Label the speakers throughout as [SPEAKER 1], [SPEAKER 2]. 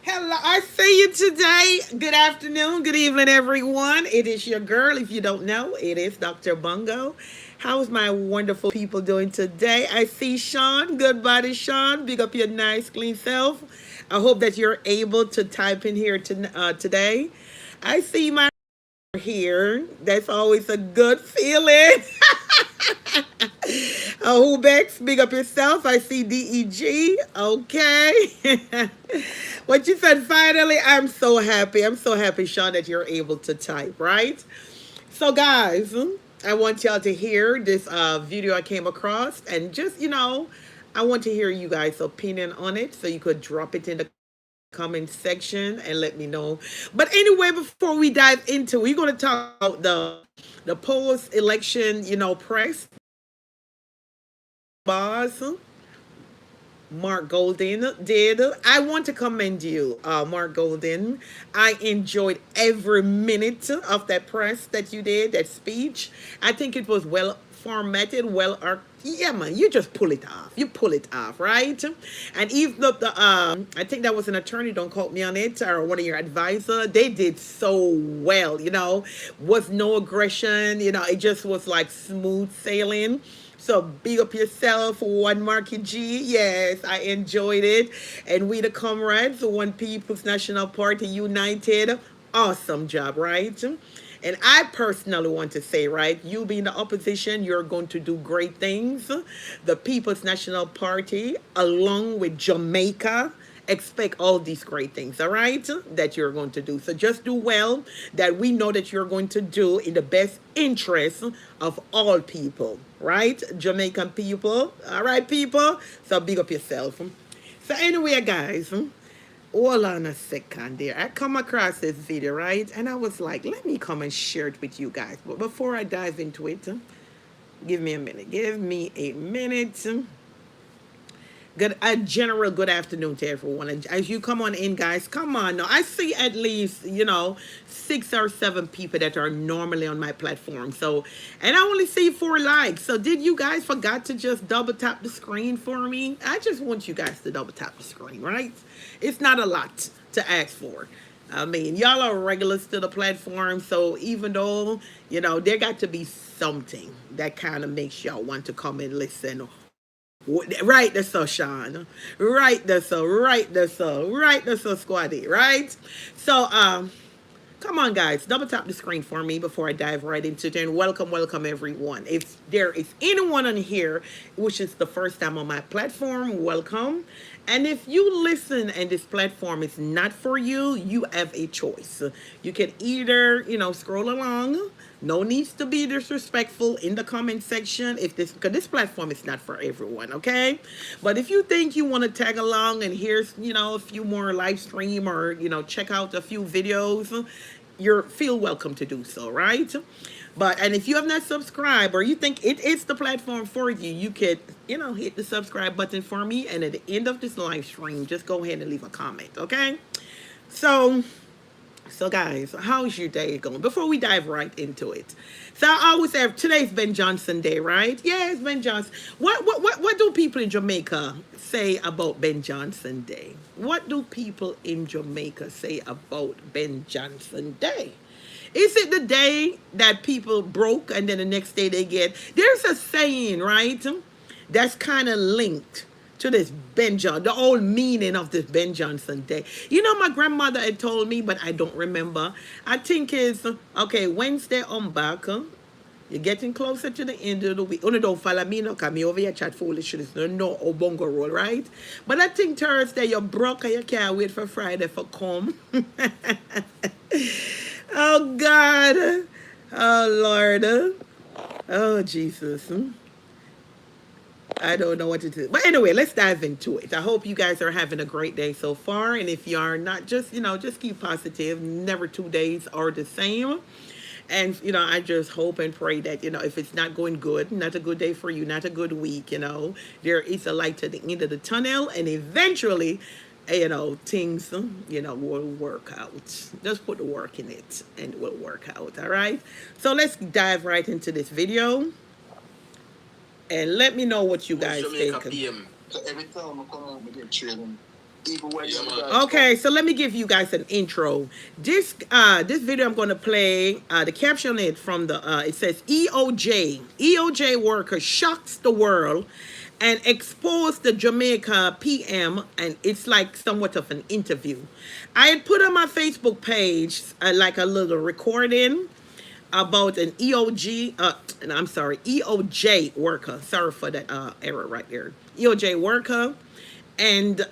[SPEAKER 1] Hello, I see you today. Good afternoon, good evening, everyone. It is your girl. If you don't know, it is Dr. Bungo. How's my wonderful people doing today? I see Sean. Good body, Sean. Big up your nice, clean self. I hope that you're able to type in here today. I see my here. That's always a good feeling. Who Bex? Big up yourself. I see DEG. Okay. What you said finally, I'm so happy. I'm so happy, Sean, that you're able to type, right? So, guys, I want y'all to hear this video I came across, and just, I want to hear you guys' opinion on it, so you could drop it in the comment section and let me know. But anyway, before we dive into, we're going to talk about the post-election, press boss Mark Golden did. I want to commend you, Mark Golden. I enjoyed every minute of that press that you did, that speech. I think it was well formatted, yeah, man, you just pull it off. You pull it off, right? And even I think that was an attorney, don't quote me on it, or one of your advisor, they did so well, was no aggression, it just was like smooth sailing. So big up yourself, One Marky G. Yes, I enjoyed it. And we the comrades, One People's National Party United. Awesome job, right? And I personally want to say, right, you being the opposition, you're going to do great things. The People's National Party, along with Jamaica, expect all these great things, all right, that you're going to do. So just do well, that we know that you're going to do in the best interest of all people, right? Jamaican people, all right, people? So big up yourself. So anyway, guys, hold on a second there. I come across this video, right? And I was like, let me come and share it with you guys. But before I dive into it, give me a minute. Give me a minute. A general good afternoon to everyone. And as you come on in, guys, come on now. I see at least, 6 or 7 people that are normally on my platform. So, and I only see 4 likes. So did you guys forgot to just double tap the screen for me? I just want you guys to double tap the screen, right? It's not a lot to ask for. I mean, y'all are regulars to the platform, so even though, there got to be something that kind of makes y'all want to come and listen. Right there, so Sean. Right there, so. Right there, so. Right there, so squaddy. Right. So come on, guys, double tap the screen for me before I dive right into it. And welcome everyone. If there is anyone on here which is the first time on my platform, welcome. And if you listen and this platform is not for you, you have a choice. You can either, scroll along. No needs to be disrespectful in the comment section because this platform is not for everyone, okay? But if you think you want to tag along and here's, a few more live stream or, check out a few videos, you feel welcome to do so, right? And if you have not subscribed or you think it is the platform for you, you could, hit the subscribe button for me. And at the end of this live stream, just go ahead and leave a comment, okay? So guys, how's your day going? Before we dive right into it. So I always say today's Ben Johnson Day, right? Yeah, it's Ben Johnson. What do people in Jamaica say about Ben Johnson Day? What do people in Jamaica say about Ben Johnson Day? Is it the day that people broke and then the next day there's a saying, right? That's kind of linked to this Ben Johnson, the old meaning of this Ben Johnson Day. My grandmother had told me, but I don't remember. I think it's, okay, Wednesday on back. You're getting closer to the end of the week. Oh, no, don't follow me, no, because me over here chat foolishness. No, bongo roll, right? But I think Thursday you're broke and you can't wait for Friday for come. Oh, God. Oh, Lord. Oh, Jesus. I don't know what to do. But anyway, let's dive into it. I hope you guys are having a great day so far. And if you are not, just keep positive. Never 2 days are the same. And, I just hope and pray that, if it's not going good, not a good day for you, not a good week, there is a light at the end of the tunnel. And eventually, things, will work out. Just put the work in it and it will work out. All right. So let's dive right into this video. And let me know what you guys think.
[SPEAKER 2] So every time I come out, we get training.
[SPEAKER 1] Okay, so let me give you guys an intro. This video I'm going to play. The caption it from the it says EOJ worker shocks the world and exposed the Jamaica PM, and it's like somewhat of an interview. I had put on my Facebook page like a little recording about an I'm sorry, EOJ worker. Sorry for that error right there. EOJ worker, and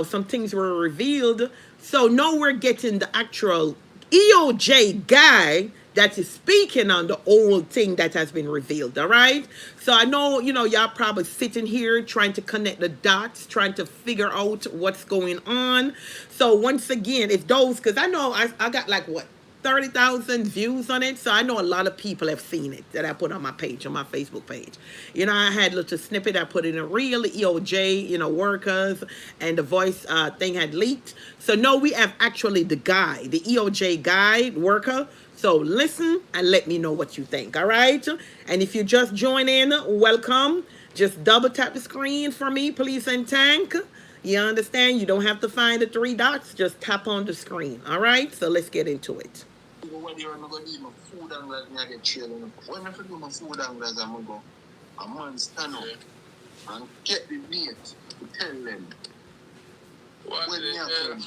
[SPEAKER 1] some things were revealed. So now we're getting the actual EOJ guy that is speaking on the old thing that has been revealed. All right. So I know y'all probably sitting here trying to connect the dots, trying to figure out what's going on. So once again, if those, because I know I got like what 30,000 views on it. So I know a lot of people have seen it that I put on my page, on my Facebook page. I had a little snippet I put in a reel, EOJ, workers, and the voice thing had leaked. So no, we have actually the guy, the EOJ guy, worker. So listen and let me know what you think, all right? And if you just join in, welcome. Just double tap the screen for me, please and thank. You understand? You don't have to find the three dots. Just tap on the screen. All right? So let's get into it. When you're not going to eat my food and like I get chilling. When I do my food and like I'm going to go, a man stand up and get the date to tell them when me happen.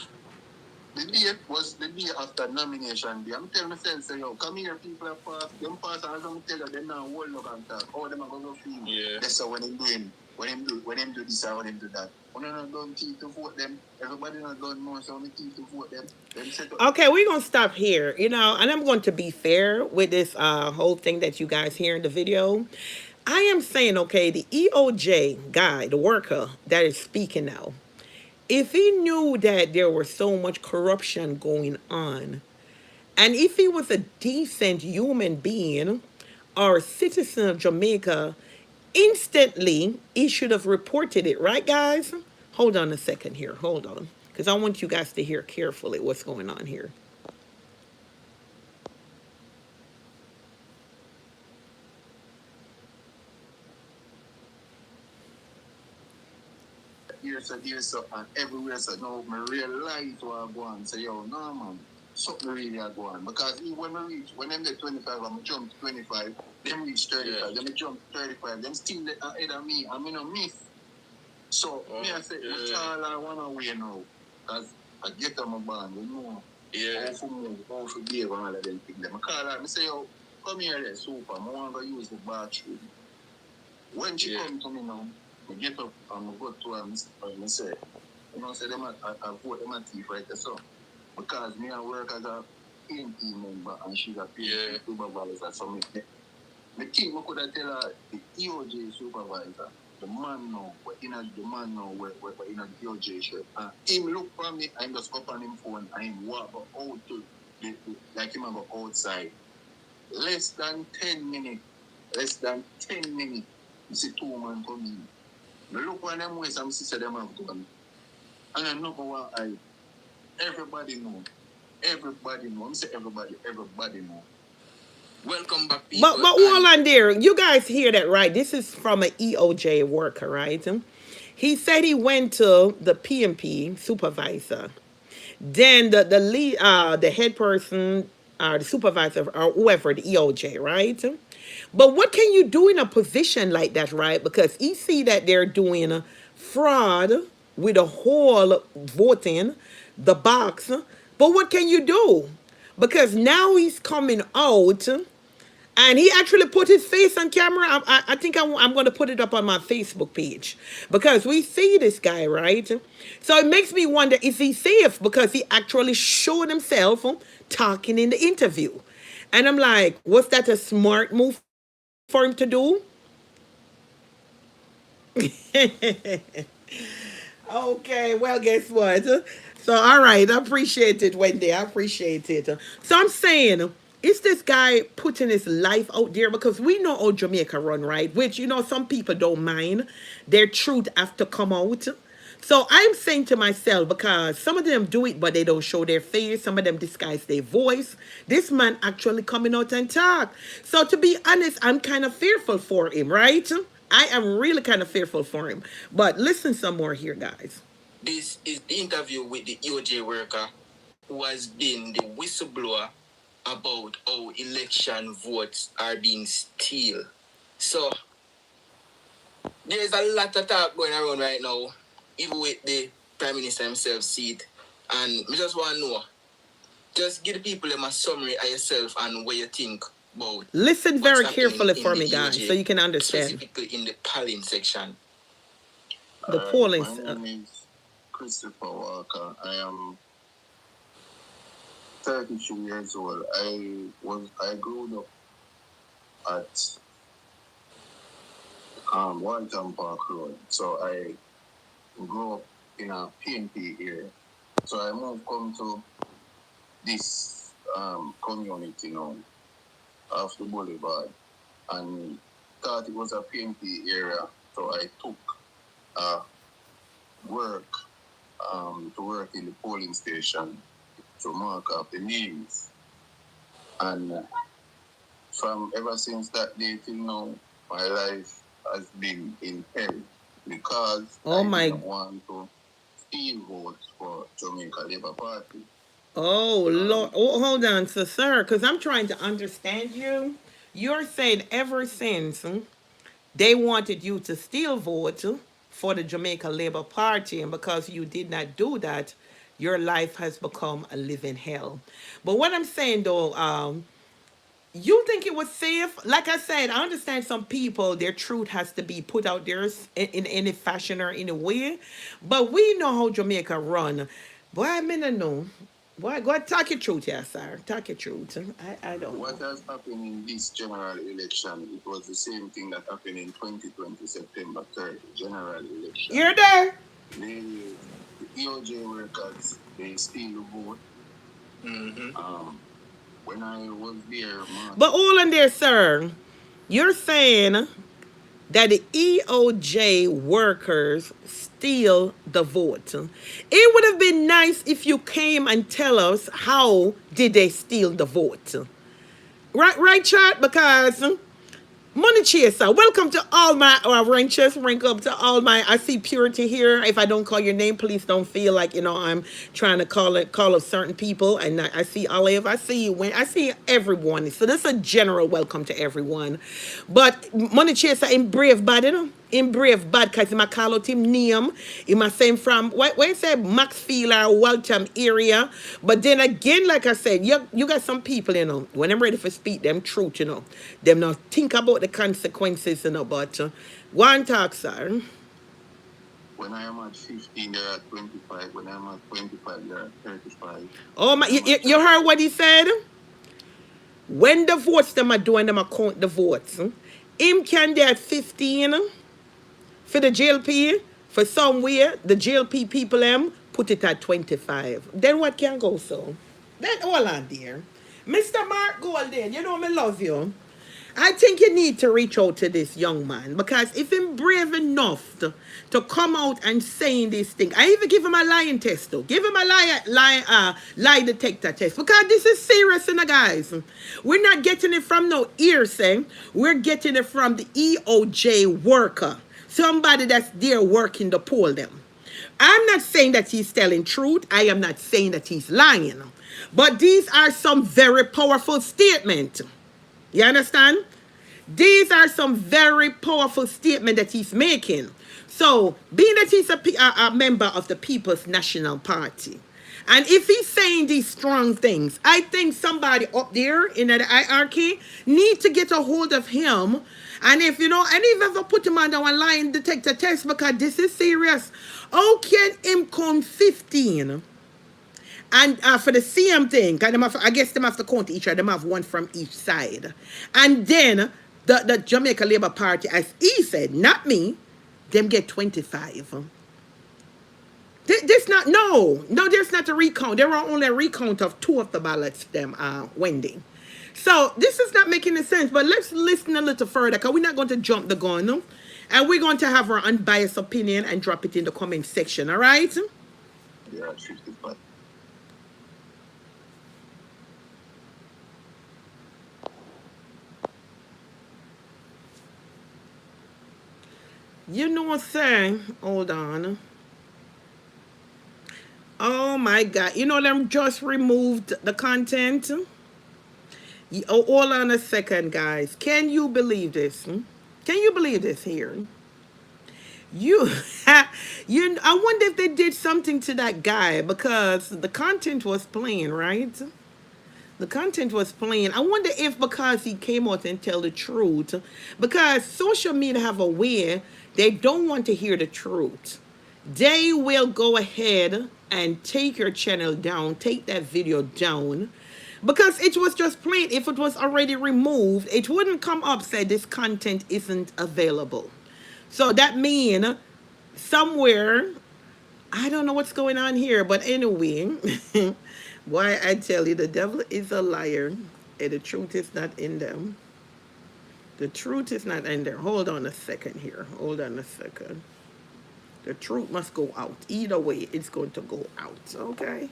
[SPEAKER 1] The date was the day after nomination day. I'm telling my friends, say, yo, come here, people are pass. Them pass, and I'm going to tell you, they're not hold up and talk. How them are going to feel? Yeah. That's how when them doing. When them do this or when them do that. When I'm not going to vote them, everybody not going more, so when to vote them. Okay, we're going to stop here, and I'm going to be fair with this whole thing that you guys hear in the video. I am saying, okay, the EOJ guy, the worker that is speaking now, if he knew that there was so much corruption going on, and if he was a decent human being or a citizen of Jamaica, instantly he should have reported it, right, guys? Hold on a second here. Hold on. Because I want you guys to hear carefully what's going on here. Here's so, and everywhere, so now I realize what I go on. Say, yo, no, man, something really I go on. Because when I reach, when I'm at 25, I'm jump to 25, them reach 35, then I jump to 35, them still ahead of me, I'm in a miss. So, me I say, which all I want to win now. Because I get on my band, how to move, how to behave, and all of them things. I call her, I say, yo, come here there, super, I want to use the bathroom. When she come to me now, I get up and I go to her and say, say them I vote them at thief right there, so. Because me I work as a PNP member and she's a PNP supervisor, so me think I could have tell her the EOJ supervisor, the man now, what in the man now, what in the EOJ shirt. And him look for me, I'm just up on him phone and him walk out to like him go outside. Less than 10 minutes. You see two men come in. Look when them ways I'm sister them have gone. And I know what everybody know. I'm say everybody know. Welcome back, people. But hold on there. You guys hear that right? This is from an EOJ worker, right? He said he went to the PMP supervisor. Then the lead the head person the supervisor or whoever, the EOJ, right? But what can you do in a position like that, right? Because you see that they're doing a fraud with the whole voting, the box. But what can you do? Because now he's coming out and he actually put his face on camera. I think I'm going to put it up on my Facebook page because we see this guy, right? So it makes me wonder, is he safe? Because he actually showed himself talking in the interview. And I'm like, was that a smart move for him to do? Okay, well, guess what? So, all right, I appreciate it, Wendy. I appreciate it. So, I'm saying, is this guy putting his life out there? Because we know how Jamaica run, right? Which, some people don't mind. Their truth have to come out. So, I'm saying to myself, because some of them do it, but they don't show their face. Some of them disguise their voice. This man actually coming out and talk. So, to be honest, I'm kind of fearful for him, right? I am really kind of fearful for him. But listen some more here, guys.
[SPEAKER 2] This is the interview with the EOJ worker who has been the whistleblower about how election votes are being stolen. So there's a lot of talk going around right now, even with the Prime Minister himself seat. And we just want to know, just give the people a summary of yourself and what you think about.
[SPEAKER 1] Listen very carefully for me, guys, so you can understand.
[SPEAKER 2] Specifically in the polling section.
[SPEAKER 1] The polling.
[SPEAKER 2] My name is Christopher Walker. I am 32 years old. I grew up at Walton Park Road. So I grew up in a PNP area. So I come to this community now off the boulevard and thought it was a PNP area. So I took work to work in the polling station to mark up the names. And from ever since that day till now, my life has been in peril because I didn't want to steal votes for Jamaica Labour Party.
[SPEAKER 1] Oh, Lord. Oh, hold on, sir, because I'm trying to understand you. You're saying ever since they wanted you to steal votes for the Jamaica Labour Party, and because you did not do that, your life has become a living hell. But what I'm saying, though, you think it was safe? Like I said, I understand some people, their truth has to be put out there in any fashion or in a way. But we know how Jamaica run. Boy, I mean, I know. Boy, go ahead, talk your truth, yes, sir. Talk your truth. I don't know.
[SPEAKER 2] What has happened in this general election, it was the same thing that happened in 2020, September 3rd, general election.
[SPEAKER 1] You're there.
[SPEAKER 2] The EOJ workers, they steal the vote. Mm-hmm. When I was there,
[SPEAKER 1] but all in there, sir, you're saying that the EOJ workers steal the vote. It would have been nice if you came and tell us how did they steal the vote. Right, chat? Because Money Chaser, welcome to all my ranchers. Rank up to all my. I see Purity here. If I don't call your name, please don't feel like I'm trying to call up certain people. And I see Olive. I see you. I see everyone. So this is a general welcome to everyone. But Money Chaser in brave bad, in brave bad, because I call out him name. He must say from where you say Maxfield or Waltham area. But then again, like I said, you got some people, when I'm ready for speak them truth, them not think about the consequences, but one talk, sir.
[SPEAKER 2] When I am at 15, they're at 25. When I'm at 25, they're at 35.
[SPEAKER 1] Oh my! You heard what he said? When the votes them are doing, them count the votes. Him can there at 15 for the JLP. For somewhere, the JLP people put it at 25. Then what can go so? Then hold on there. Mr. Mark Golden, me love you. I think you need to reach out to this young man, because if he's brave enough to come out and saying this thing, I even give him a lying test though. Give him a lie detector test, because this is serious, guys. We're not getting it from no hearsay. We're getting it from the EOJ worker, somebody that's there working to poll them. I'm not saying that he's telling truth. I am not saying that he's lying. But these are some very powerful statements. You understand? These are some very powerful statements that he's making. So, being that he's a member of the People's National Party, and if he's saying these strong things, I think somebody up there in the hierarchy need to get a hold of him. And if and even if I put him under one line detector test, because this is serious. How can him come 15? And for the same thing, I guess them have to count each other. Them have one from each side. And then the Jamaica Labour Party, as he said, not me, them get 25. There's not a recount. There are only a recount of 2 of the ballots, them Wendy. So this is not making any sense. But let's listen a little further, because we're not going to jump the gun. No? And we're going to have our unbiased opinion and drop it in the comment section, all right?
[SPEAKER 2] Yeah, 55.
[SPEAKER 1] You know what I'm saying? Hold on. my God. You know, them just removed the content. Oh, hold on a second, guys. Can you believe this? Can you believe this here? You, you. I wonder if they did something to that guy because the content was playing, right? The content was playing. I wonder if because he came out and tell the truth, because social media have a way they don't want to hear the truth. They will go ahead and take your channel down, take that video down, because it was just playing. If it was already removed, it wouldn't come up say this content isn't available. So that mean somewhere I don't know what's going on here, but anyway, why I tell you the devil is a liar and the truth is not in them. The truth is not in there. Hold on a second here. Hold on a second. The truth must go out. Either way, it's going to go out. Okay?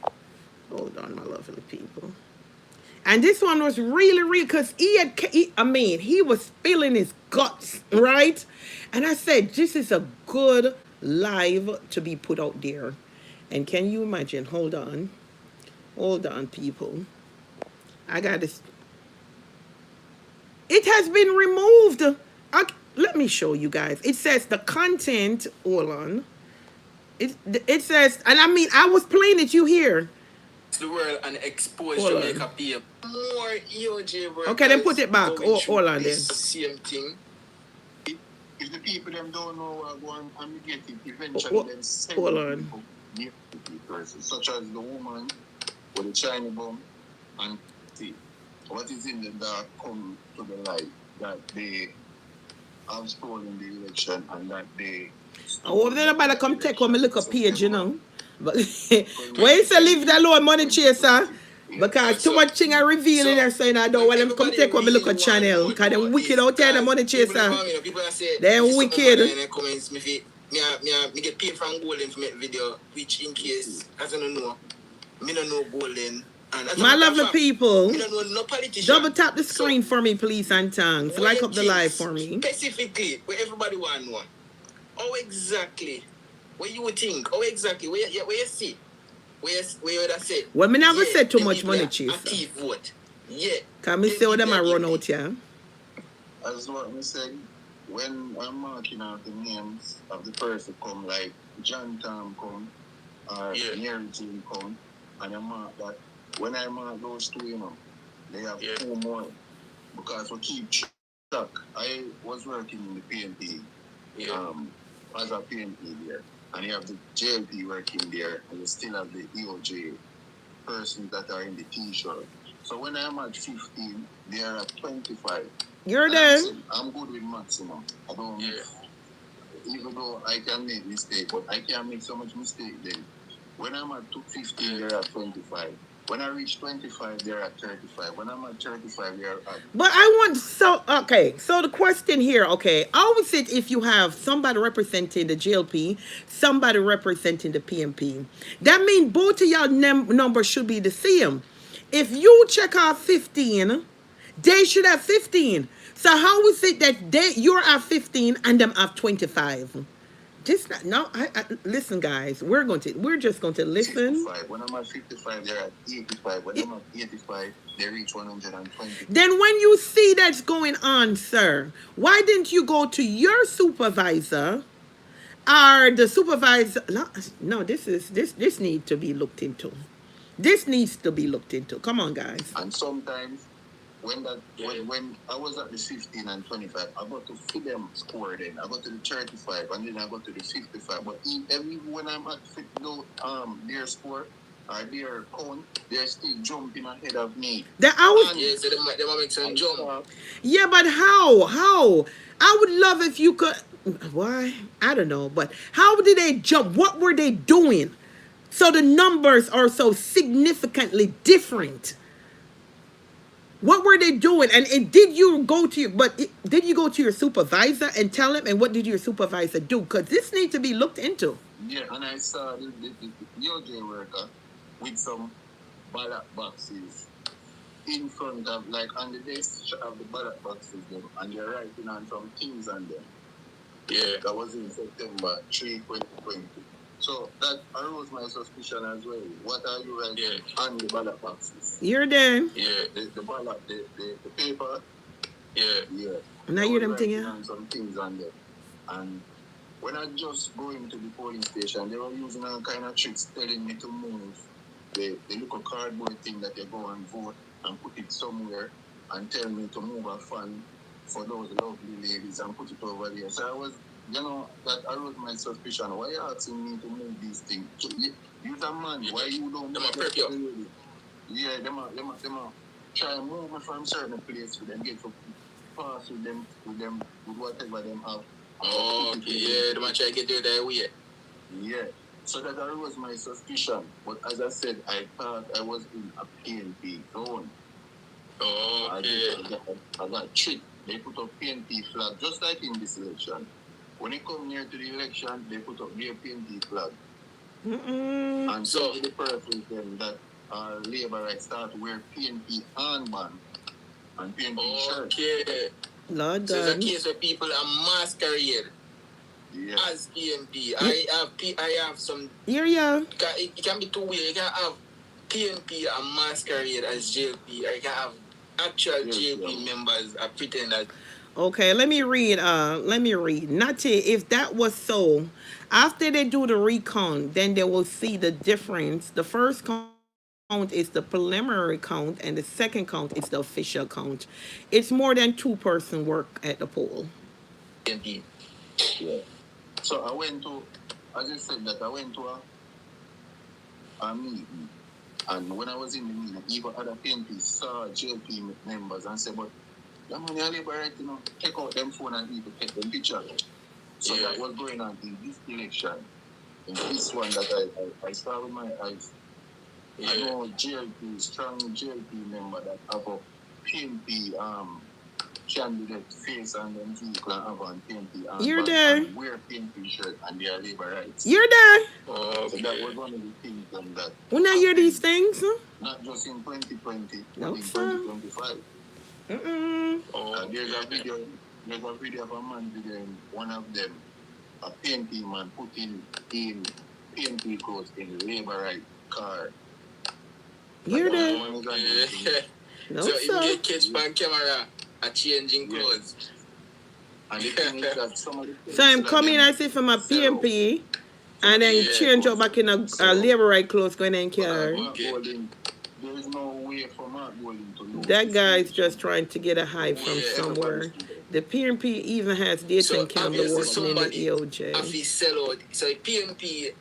[SPEAKER 1] Hold on, my lovely people. And this one was really real because he was spilling his guts, right? And I said, this is a good live to be put out there. And can you imagine? Hold on. Hold on, people. I got this. It has been removed. Let me show you guys. It says the content. Hold on. It says, and I mean, I was playing it. You hear?
[SPEAKER 2] The world and expose Jamaica people. More EOJ workers.
[SPEAKER 1] Okay, then put it back. Hold on then.
[SPEAKER 2] Same thing.
[SPEAKER 3] If the people them don't know what and get it, eventually then send people, such as the woman with the China bomb and see what is in the dark come to the light that they have stolen the election and that they.
[SPEAKER 1] Oh, if nobody come take when me look up page, you know. But when you say leave that alone, money chaser, because too much thing I reveal in there saying I don't want them come take when me look at channel, because them wicked out there, the money chaser. They're wicked.
[SPEAKER 2] Me get paid from Golden for make video, which in case, as I don't know, me don't know Golden.
[SPEAKER 1] My lovely people,
[SPEAKER 2] me don't know no politician.
[SPEAKER 1] double tap the screen for me, please, and thanks. Like up the live for me.
[SPEAKER 2] Specifically, where everybody want to know. How exactly? What you would think? How exactly? Where you see? Where you would say?
[SPEAKER 1] Well, me never said too much money, chief.
[SPEAKER 2] Active vote. Yeah.
[SPEAKER 1] Can me say what them I run out here?
[SPEAKER 3] As what me said, when I'm marking out the names of the person come, like John Tom come, or Mary Jane come, and I mark that. When I mark those two, you know, they have 2 more. Because we keep track. I was working in the PNP. As a PNP there, and you have the JLP working there, and you still have the EOJ persons that are in the T-shirt. So when I'm at 15, they are at 25.
[SPEAKER 1] You're there.
[SPEAKER 3] I'm good with maximum. I don't. Even though I can make mistake, but I can't make so much mistake then. When I'm at 15, they're at 25. When I reach 25, they're at 35. When I'm at 35, they're at...
[SPEAKER 1] But I want, so the question here, I always said if you have somebody representing the GLP, somebody representing the PMP, that means both of y'all numbers should be the same. If you check out 15, they should have 15. So how is it that you're at 15 and them have 25? Listen, guys. We're just going to listen.
[SPEAKER 3] 55. When I'm at 55, they're at 85. When I'm at 85, they reach 120.
[SPEAKER 1] Then when you see that's going on, sir, why didn't you go to your supervisor or the supervisor? No, this needs to be looked into. This needs to be looked into. Come on, guys.
[SPEAKER 3] And sometimes when I was at the 15 and 25, I got to see them score then. I got to the 35 and then I got to the 55. But when I'm at their score or their count, they're still jumping ahead of me.
[SPEAKER 2] So they might make some jump.
[SPEAKER 1] Yeah, but how? I would love if you could. Why? I don't know. But how did they jump? What were they doing? So the numbers are so significantly different. What were they doing? And did you go to your supervisor and tell him? And what did your supervisor do? Because this needs to be looked into.
[SPEAKER 3] Yeah, and I saw the EOJ worker with some ballot boxes in front of, like, on the desk of the ballot boxes, and they're writing on some things on them.
[SPEAKER 2] Yeah.
[SPEAKER 3] That was in September 3, 2020. So that arose my suspicion as well. What are you writing on the ballot boxes?
[SPEAKER 1] You're there.
[SPEAKER 3] Yeah. The ballot, the paper.
[SPEAKER 2] Yeah.
[SPEAKER 3] Yeah.
[SPEAKER 1] Now
[SPEAKER 3] I
[SPEAKER 1] you're
[SPEAKER 3] was
[SPEAKER 1] them thing,
[SPEAKER 3] writing
[SPEAKER 1] yeah.
[SPEAKER 3] on some things on there. And when I just go into the polling station, they were using all kind of tricks telling me to move the little cardboard thing that they go and vote and put it somewhere and tell me to move a fan for those lovely ladies and put it over there. So I was, that arose my suspicion. Why are you asking me to move these things? You're a man. Why you don't move them? Yeah, them are try and move me from certain place with them, get to pass with them, with whatever them have.
[SPEAKER 2] Oh, okay, yeah, them are try to get you that way.
[SPEAKER 3] Yeah. So that was my suspicion. But as I said, I thought I was in a PNP zone.
[SPEAKER 2] Oh, okay.
[SPEAKER 3] I got tricked. They put up PNP flag, just like in this election. When it come near to the election, they put up their PNP flag. And so the person them that Labour right start to wear PNP armband and PNP shirt.
[SPEAKER 1] Okay. Lord
[SPEAKER 2] so
[SPEAKER 1] God.
[SPEAKER 2] it's a case where people are masquerade as PNP. I have some.
[SPEAKER 1] Yeah.
[SPEAKER 2] It can be two ways. You can have PNP and masquerade as JP. I can have actual JP members pretend that.
[SPEAKER 1] Okay, let me read. Nati, if that was so, after they do the recon, then they will see the difference. The first count is the preliminary count, and the second count is the official count. It's more than two-person work at the poll.
[SPEAKER 2] PNP.
[SPEAKER 3] Yeah. So I went to, as I said, that I went to a meeting. And when I was in the meeting, even other PNP saw JP members and said, but the man, you're liberate, take out them phone and people take them picture. So that was going on in this election. In this one that I saw with my eyes. Yeah. I know JLP, strong JLP member that have a PNP candidate face and them vehicle and have on PNP
[SPEAKER 1] You're there.
[SPEAKER 3] And wear PNP shirt and they are labor rights.
[SPEAKER 1] You're there.
[SPEAKER 3] Okay. So that was one of the things that.
[SPEAKER 1] When I hear these things, huh?
[SPEAKER 3] Not just in 2020,
[SPEAKER 1] no,
[SPEAKER 3] but in
[SPEAKER 1] sir.
[SPEAKER 3] 2025. There's a video of a man doing one of them, a PNP man putting in PNP clothes in labor right car.
[SPEAKER 1] You're there.
[SPEAKER 2] No, so if you get catch on camera are changing clothes.
[SPEAKER 3] And the thing is that some of the
[SPEAKER 1] so I'm coming as if I'm a PNP and then change up back in a labor right clothes going in car.
[SPEAKER 3] There is no way for Mark Golding to know.
[SPEAKER 1] That guy's just trying to get a high from somewhere. The PNP even has dating camera working in the EOJ.
[SPEAKER 2] If he sell out, so PNP.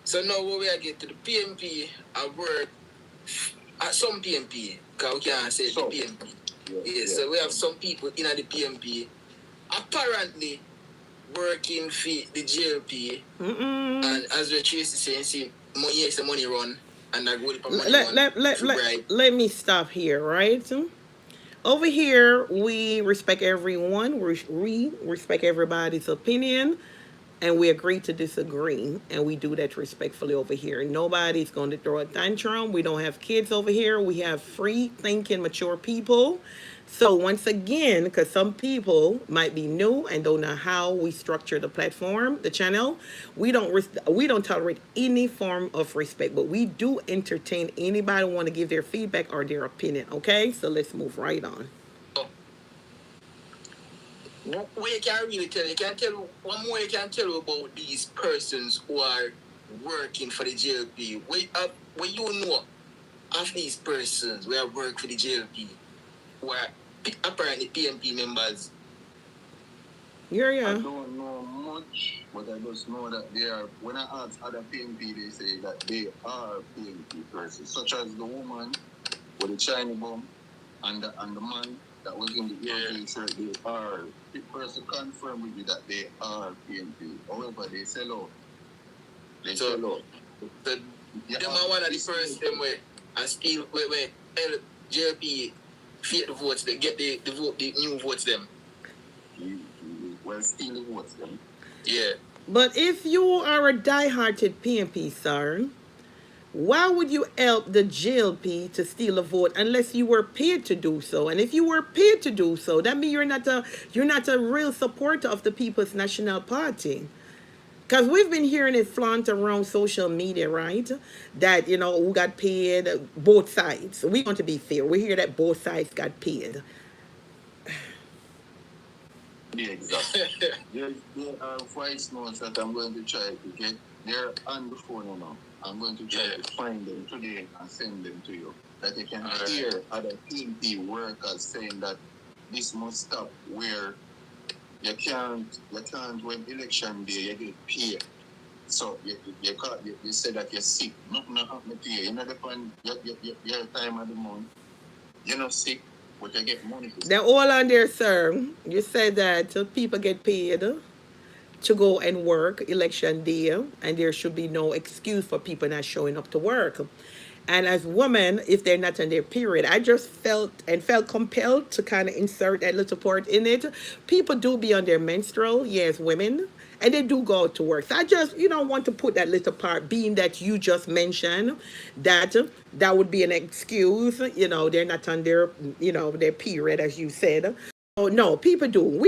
[SPEAKER 2] So now when we get to the PNP, I work at some PNP, because we can't say the PNP. So we have some people in the PNP apparently working for the JLP. And as we Tracy saying, see, money run, and I go to money
[SPEAKER 1] let me stop here, right? Over here, we respect everyone. We respect everybody's opinion. And we agree to disagree, and we do that respectfully over here. Nobody's going to throw a tantrum. We don't have kids over here. We have free thinking, mature people. So once again, because some people might be new and don't know how we structure the platform, the channel, we don't tolerate any form of respect, but we do entertain anybody who want to give their feedback or their opinion. Okay, so let's move right on.
[SPEAKER 2] What you can really tell, one more you can tell about these persons who are working for the JLP. What you know of these persons who are working for the JLP, who are apparently PNP members?
[SPEAKER 1] Yeah.
[SPEAKER 3] I don't know much, but I just know that they are. When I ask other PNP, they say that they are PNP persons, such as the woman with the China bomb and the man that was in the EOJ shirt. They are. The person confirmed with me that they are PNP. However, they sell out. Them
[SPEAKER 2] are one of the first them where and still where JLP feed the votes, they get the vote, the new votes them.
[SPEAKER 3] Well, steal the votes them.
[SPEAKER 2] Yeah.
[SPEAKER 1] But if you are a die-hearted PNP, sir, why would you help the JLP to steal a vote unless you were paid to do so? And if you were paid to do so, that means you're not a real supporter of the People's National Party. Because we've been hearing it flaunt around social media, right? That, who got paid, both sides. We want to be fair. We hear that both sides got paid.
[SPEAKER 3] Yeah, exactly. there are voice notes that I'm going to try to get. They're on the phone now. I'm going to try to find them today and send them to you. That you can hear other PNP workers saying that this must stop, where you can't when election day you get paid. So you say that you're sick. Nothing happened to you. You're not upon your time of the month. You're not sick, but you get money.
[SPEAKER 1] They're all on there, sir. You said that people get paid to go and work election day, and there should be no excuse for people not showing up to work. And as women, if they're not on their period, I just felt compelled to kind of insert that little part in it. People do be on their menstrual, yes, women, and they do go to work. So I just, want to put that little part, being that you just mentioned that would be an excuse. They're not on their period, as you said. Oh no, people do.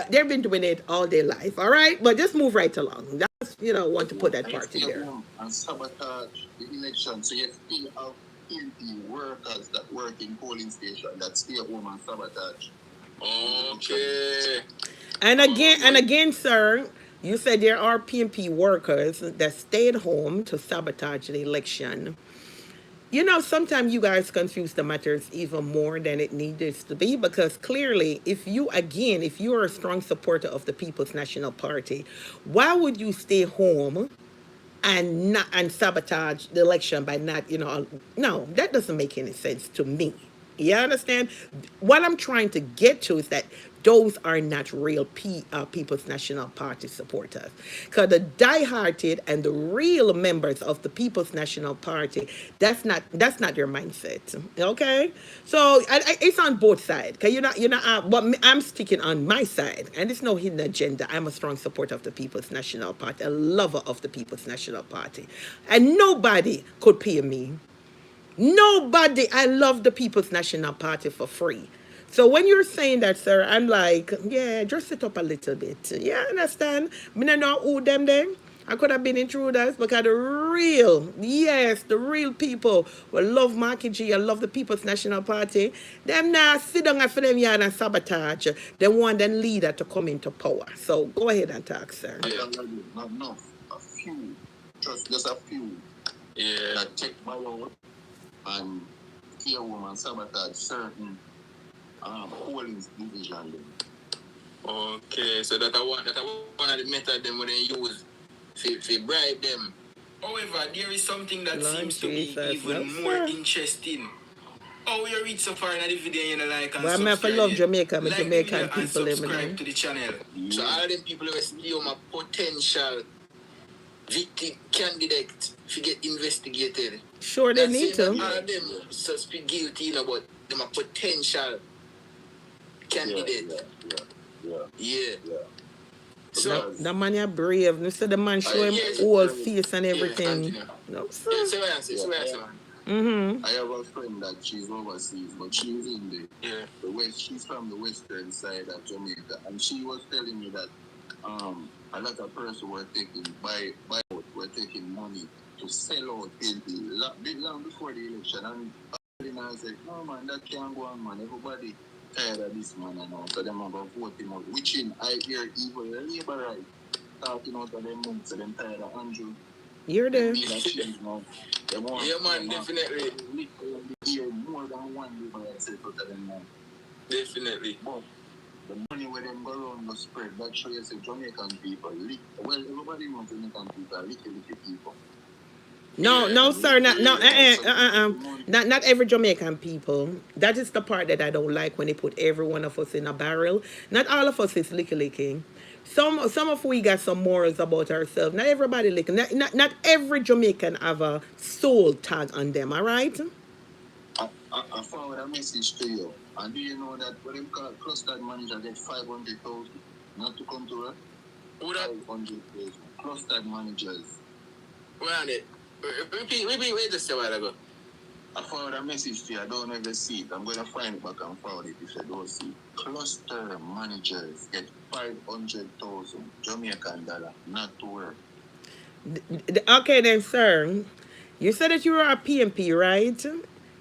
[SPEAKER 1] They've been doing it all their life. All right, but just move right along. That's want to put that part in there.
[SPEAKER 3] And sabotage the election. So you still have PNP workers that work in polling station that stay home and sabotage.
[SPEAKER 2] Okay.
[SPEAKER 1] And again, sir, you said there are PNP workers that stayed home to sabotage the election. Sometimes you guys confuse the matters even more than it needs to be, because clearly, if you are a strong supporter of the People's National Party, why would you stay home and sabotage the election by not, no, that doesn't make any sense to me. You understand? What I'm trying to get to is that those are not real People's National Party supporters. Because the die-hearted and the real members of the People's National Party, that's not their mindset. Okay, so it's on both sides. Cause but I'm sticking on my side, and it's no hidden agenda. I'm a strong supporter of the People's National Party, a lover of the People's National Party, and nobody could pay me. Nobody. I love the People's National Party for free. So when you're saying that, sir, I'm like, yeah, just sit up a little bit. Yeah, understand? Me not know who them then. I could have been intruders, because the real people will love Marky G and love the People's National Party. Them now sit down for them yard and sabotage. They want them leader to come into power. So go ahead and talk, sir.
[SPEAKER 3] Not enough. A few. Just a few.
[SPEAKER 2] Yeah.
[SPEAKER 3] That take my own and fear woman sabotage certain polling division.
[SPEAKER 2] Okay, so that I one of the method them when they use to bribe them. However, there is something that seems to be even more interesting. Oh, you reach so far in the video, like and
[SPEAKER 1] well, subscribe. I love Jamaica,
[SPEAKER 2] like
[SPEAKER 1] Jamaican people.
[SPEAKER 2] Subscribe to the channel. So all of them people who steal my potential victim candidate to get investigated.
[SPEAKER 1] Sure, they need to.
[SPEAKER 2] All of them suspect guilty, but them a potential candidate. Yeah. So
[SPEAKER 1] the man is brave. You see the man show him whole face and everything. No, sir.
[SPEAKER 3] I have a friend that she's overseas, but she's in the west. She's from the western side of Jamaica, and she was telling me that a lot of persons were taking were taking money to sell out long before the election, and I said, no man, that can't go on, man. Everybody tired of this man and all, so them are going to vote him out. Which in I hear evil labor right talking out of them months, so them tired of Andrew.
[SPEAKER 1] You're there.
[SPEAKER 2] Yeah, man, definitely.
[SPEAKER 3] Hear more than one labor right said out of them now.
[SPEAKER 2] Definitely.
[SPEAKER 3] But the money where them go around was spread. That shows the Jamaican people. Well, everybody wants Jamaican people, little people.
[SPEAKER 1] No, sir, not every Jamaican people. That is the part that I don't like, when they put every one of us in a barrel. Not all of us is licky. Some of we got some morals about ourselves. Not everybody licky. Not every Jamaican have a soul tag on them. All right.
[SPEAKER 3] I forward a message to you. And do you know that what them call clustered manager get 500,000 not to come to work? 500,000 clustered managers.
[SPEAKER 2] Where are they? Repeat just a while ago.
[SPEAKER 3] I forward a message to you. I don't ever see it. I'm going to find it back and forward it if I don't see it. Cluster managers get 500,000 Jamaican dollar not to work.
[SPEAKER 1] Okay then, sir. You said that you were a PMP, right?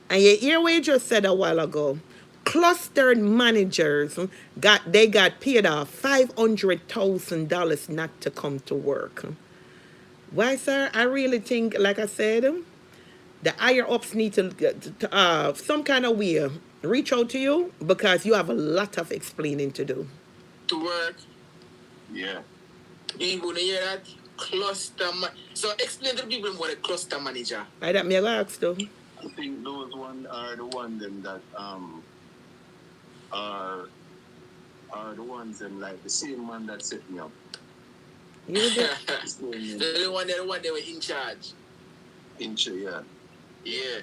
[SPEAKER 1] And you hear what you just said a while ago. Clustered managers got paid off $500,000 not to come to work. Why, sir? I really think, like I said, the higher ups need to some kind of way reach out to you because you have a lot of explaining to do.
[SPEAKER 2] To work.
[SPEAKER 3] Yeah.
[SPEAKER 2] People hear that? So explain to people what a cluster manager.
[SPEAKER 1] I that me ask though.
[SPEAKER 3] I think those one are the ones them that are the ones them like the same man that set me up.
[SPEAKER 1] You did.
[SPEAKER 2] the one they were in charge.
[SPEAKER 3] Yeah.
[SPEAKER 2] Yeah.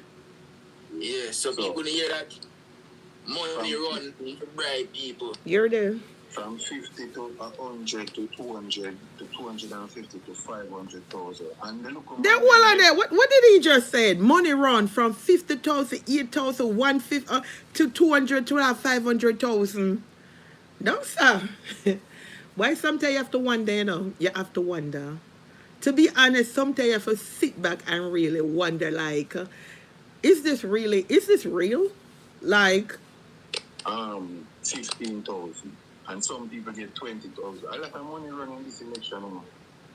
[SPEAKER 2] Yeah. So people hear that money run to bribe people.
[SPEAKER 1] You're there.
[SPEAKER 3] From 50 to 100 to 200 to 250 to 500,000. And then look
[SPEAKER 1] that one there. What did he just say? Money run from 50,000, 8,000, 150 to 200 to 500,000. No, sir. Why sometimes you have to wonder, you know? You have to wonder. To be honest, sometimes you have to sit back and really wonder, like, is this real? Like,
[SPEAKER 3] 15,000. And some people get 20,000. A lot of money running this election.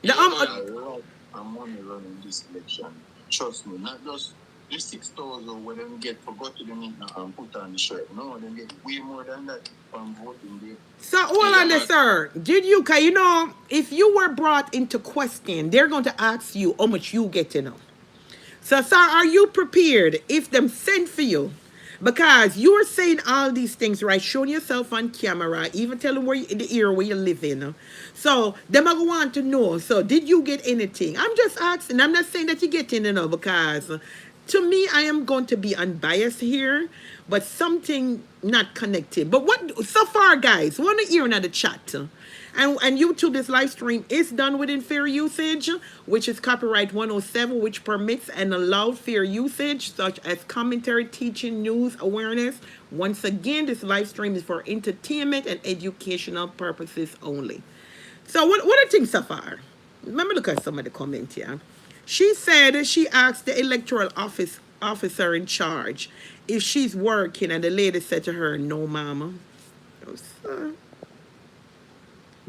[SPEAKER 1] The,
[SPEAKER 3] a lot of money running this election. Trust me, not just the 6,000 when them get forgot to them and put on the shirt. No, they get way more than that from voting day.
[SPEAKER 1] So hold on there, sir. Did you, cause you know, if you were brought into question, they're going to ask you how much you get to know. So, sir, are you prepared if them send for you? Because you are saying all these things, right? Showing yourself on camera, even telling where the area where you live in. So, them are going to want to know. So, did you get anything? I'm just asking. I'm not saying that you get in, you know, because to me, I am going to be unbiased here, but something not connected. But what so far, guys, want to hear another chat. And YouTube, this live stream is done within fair usage, which is copyright 107, which permits and allows fair usage, such as commentary, teaching, news, awareness. Once again, this live stream is for entertainment and educational purposes only. So what do you think so far? Let me look at some of the comments here. She said she asked the electoral officer in charge if she's working, and the lady said to her, "No, mama." No, sir.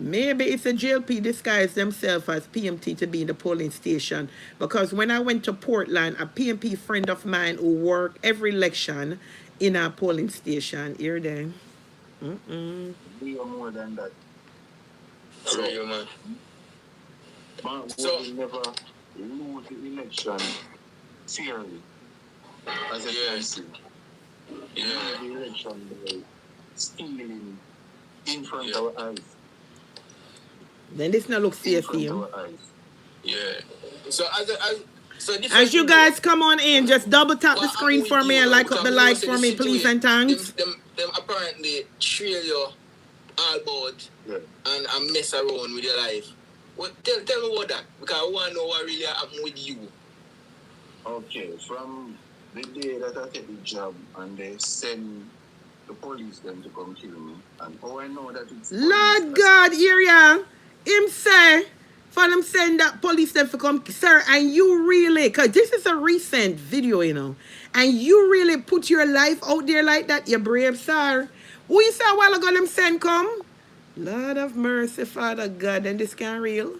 [SPEAKER 1] Maybe it's a JLP disguised themselves as PMT to be in the polling station. Because when I went to Portland, a PMP friend of mine who worked every election in a polling station. Here then.
[SPEAKER 3] We are more than that.
[SPEAKER 2] So, man.
[SPEAKER 3] So we never lose the election fairly. As a person. Yeah. The election by stealing in front of our eyes.
[SPEAKER 1] Then this not look fair for you.
[SPEAKER 2] Yeah. So
[SPEAKER 1] as you guys come on in, just double tap the screen for me and like up the like for me, please and thanks.
[SPEAKER 2] Them apparently trail you all about and mess around with your life. Well, tell me about that, because I want to know what really happened with you.
[SPEAKER 3] Okay, from the day that I take the job and they send the police them to come kill me, and I know that it's
[SPEAKER 1] Lord God, here ya. Him say, for them send that police them to come, sir, and you really, because this is a recent video, you know, and you really put your life out there like that, you brave, sir. Who you say a while ago them send come? Lord of mercy, Father God, and this can real.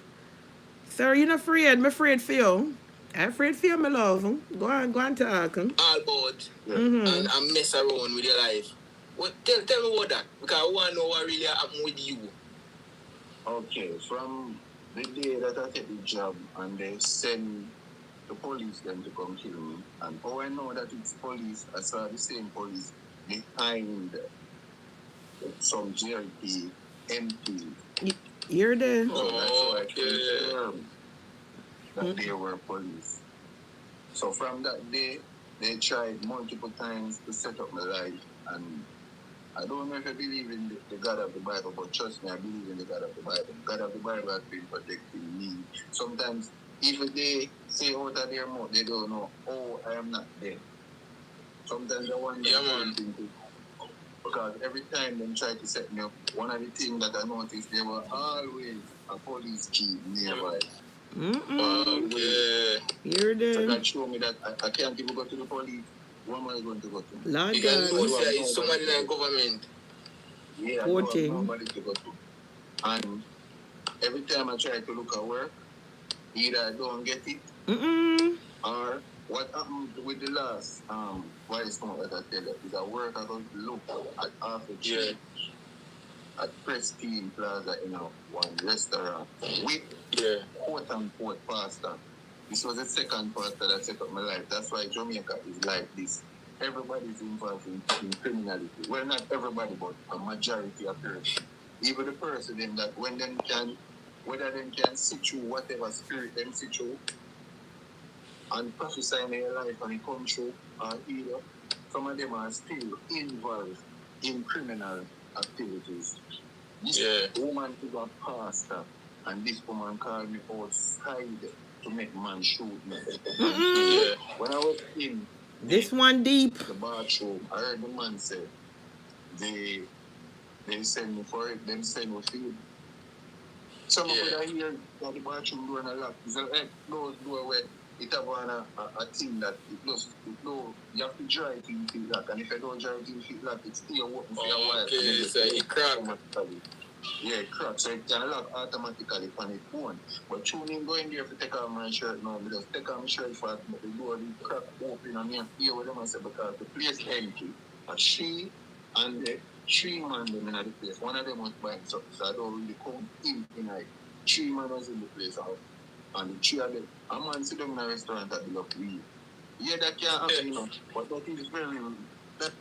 [SPEAKER 1] Sir, you're not afraid, I'm afraid for you. I'm afraid for you, my love. Go on talk.
[SPEAKER 2] All about and mess around with your life. Well, tell me about that, because I want to know what really happened with you.
[SPEAKER 3] Okay, from the day that I take the job and they send the police them to come kill me, and I know that it's police, I saw the same police behind some JLP MP.
[SPEAKER 1] You're there.
[SPEAKER 3] So that's why I confirmed that they were police. So from that day, they tried multiple times to set up my life, and I don't know if I believe in the God of the Bible, but trust me, I believe in the God of the Bible. God of the Bible has been protecting me. Sometimes, even they say out of their mouth, they don't know, oh, I am not there. Sometimes I wonder, because every time they try to set me up, one of the things that I noticed, there were always a police chief nearby.
[SPEAKER 1] Okay. You're
[SPEAKER 3] So
[SPEAKER 1] there.
[SPEAKER 3] that show me that I can't even go to the police. Where am I going to go to?
[SPEAKER 1] Lord
[SPEAKER 2] You can know
[SPEAKER 1] God.
[SPEAKER 2] say someone in the government.
[SPEAKER 3] Yeah, I
[SPEAKER 1] Poor
[SPEAKER 3] know
[SPEAKER 1] thing.
[SPEAKER 3] nobody to go to. And every time I try to look at work, either I don't get it, or what happened with the last voice note that I tell you is a work I go look at half a tree at Prestige Plaza in one restaurant with quote unquote pastor. This was the second pastor that set up my life. That's why Jamaica is like this. Everybody's involved in criminality. Well, not everybody, but a majority of them. Even the person them that when them can, whether them can see through whatever spirit them see through and prophesy in their life and it come true, or either some of them are still involved in criminal activities. This woman is a pastor, and this woman called me outside to make man shoot me. When I was in
[SPEAKER 1] this one deep.
[SPEAKER 3] The bathroom, I heard the man say, they send me for it, them send me for it. Some of it I hear that the bathroom door and a lock. It's a closed door where it have a thing that it does, you have to dry it in feet lock, and if you don't dry it in feet lock, it stay open for a while.
[SPEAKER 2] Okay, so it crack.
[SPEAKER 3] Yeah, it cracks, so it can lock automatically on its phone. But tuning going there if you take off my shirt now, because take off my shirt fast, but the door will crack open and me hear what them say because the place empty. But she and the 3 man them in the place. One of them was buying something, so I don't really come in tonight. 3 man was in the place out. And the 3 of them, a man sit down in a restaurant at the look weed. Yeah, that can't happen, but that is very rude. That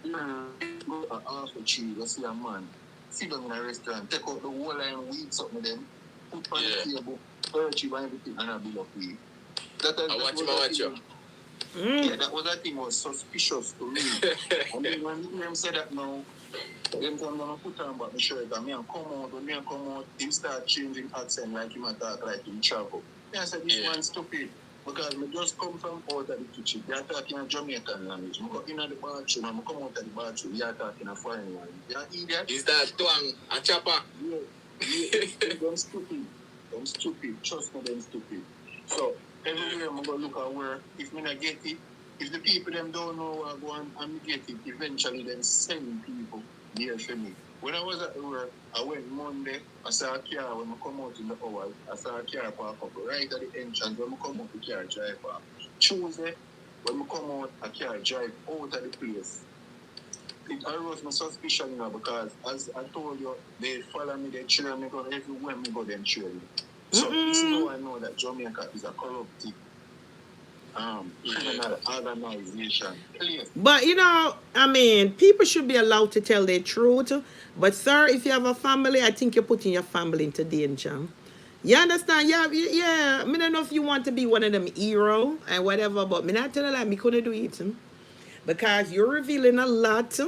[SPEAKER 3] go half a tree, you see a man sit down in a restaurant, take out the whole line weed something them, put on the table, purchase and everything, and a bill of weed. Yeah, that was that thing was suspicious to me. And then when them said that now, them come down and put on back my shirt and me and come out, when me and come out, him start changing accent like him and talk like him travel. I said, this man's stupid. Because I just come from out of the kitchen. They are talking a Jamaican language. I go in the bathroom and I come out of the bathroom. They are talking a foreign language. They are idiot.
[SPEAKER 2] Is that twang? A chopper?
[SPEAKER 3] Yeah. Them stupid. Them stupid. Trust me, them stupid. So, everywhere I'm going to look at where, if I not get it, if the people them don't know where I go and get it, eventually them send people there for me. When I was at work, I went Monday, I saw a car when I come out in the hour, I saw a car park up right at the entrance when I come out, the car drive up. Tuesday, when I come out, a car drive out of the place. It arose my suspicion now because, as I told you, they follow me, they trail me, go everywhere I go, them trail me. So this is how I know that Jamaica is a corrupted criminal organization.
[SPEAKER 1] But I mean, people should be allowed to tell their truth. But sir, if you have a family, I think you're putting your family into danger. You understand? Yeah. I mean, I don't know if you want to be one of them hero and whatever, but me not tell you that me couldn't do it. Because you're revealing a lot.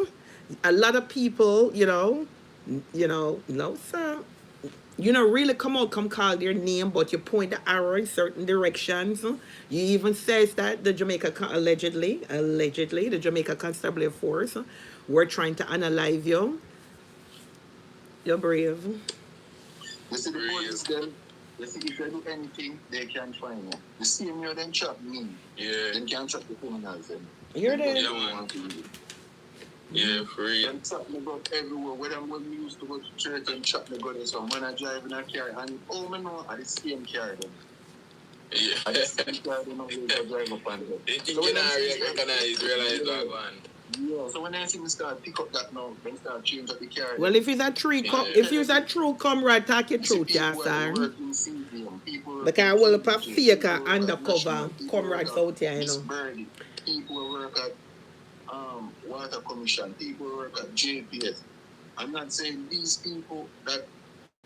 [SPEAKER 1] A lot of people, no sir. Really come call their name, but you point the arrow in certain directions. You even says that the allegedly, the Jamaica Constabulary Force were trying to analyze you. You're brave.
[SPEAKER 3] You see the police then, you see if you do anything, they can't find you. The same you then trap me. Yeah. Then can't trap the criminals then.
[SPEAKER 1] You're there.
[SPEAKER 2] Yeah, for real.
[SPEAKER 3] Them trap me go everywhere. When we used to go to church and trap me go there. So when I drive in a car and I know I the same car then.
[SPEAKER 2] Yeah.
[SPEAKER 3] I the same car then I drive up on them.
[SPEAKER 2] They think you not recognize, realize that one.
[SPEAKER 3] Yeah, so when I see me start pick up that now, then start change up the car.
[SPEAKER 1] Well, if it's a true comrade, talk your truth, yeah, sir. Because I will have fake undercover comrades out here,
[SPEAKER 3] People who work at Water Commission, people who work at JPS. I'm not saying these people that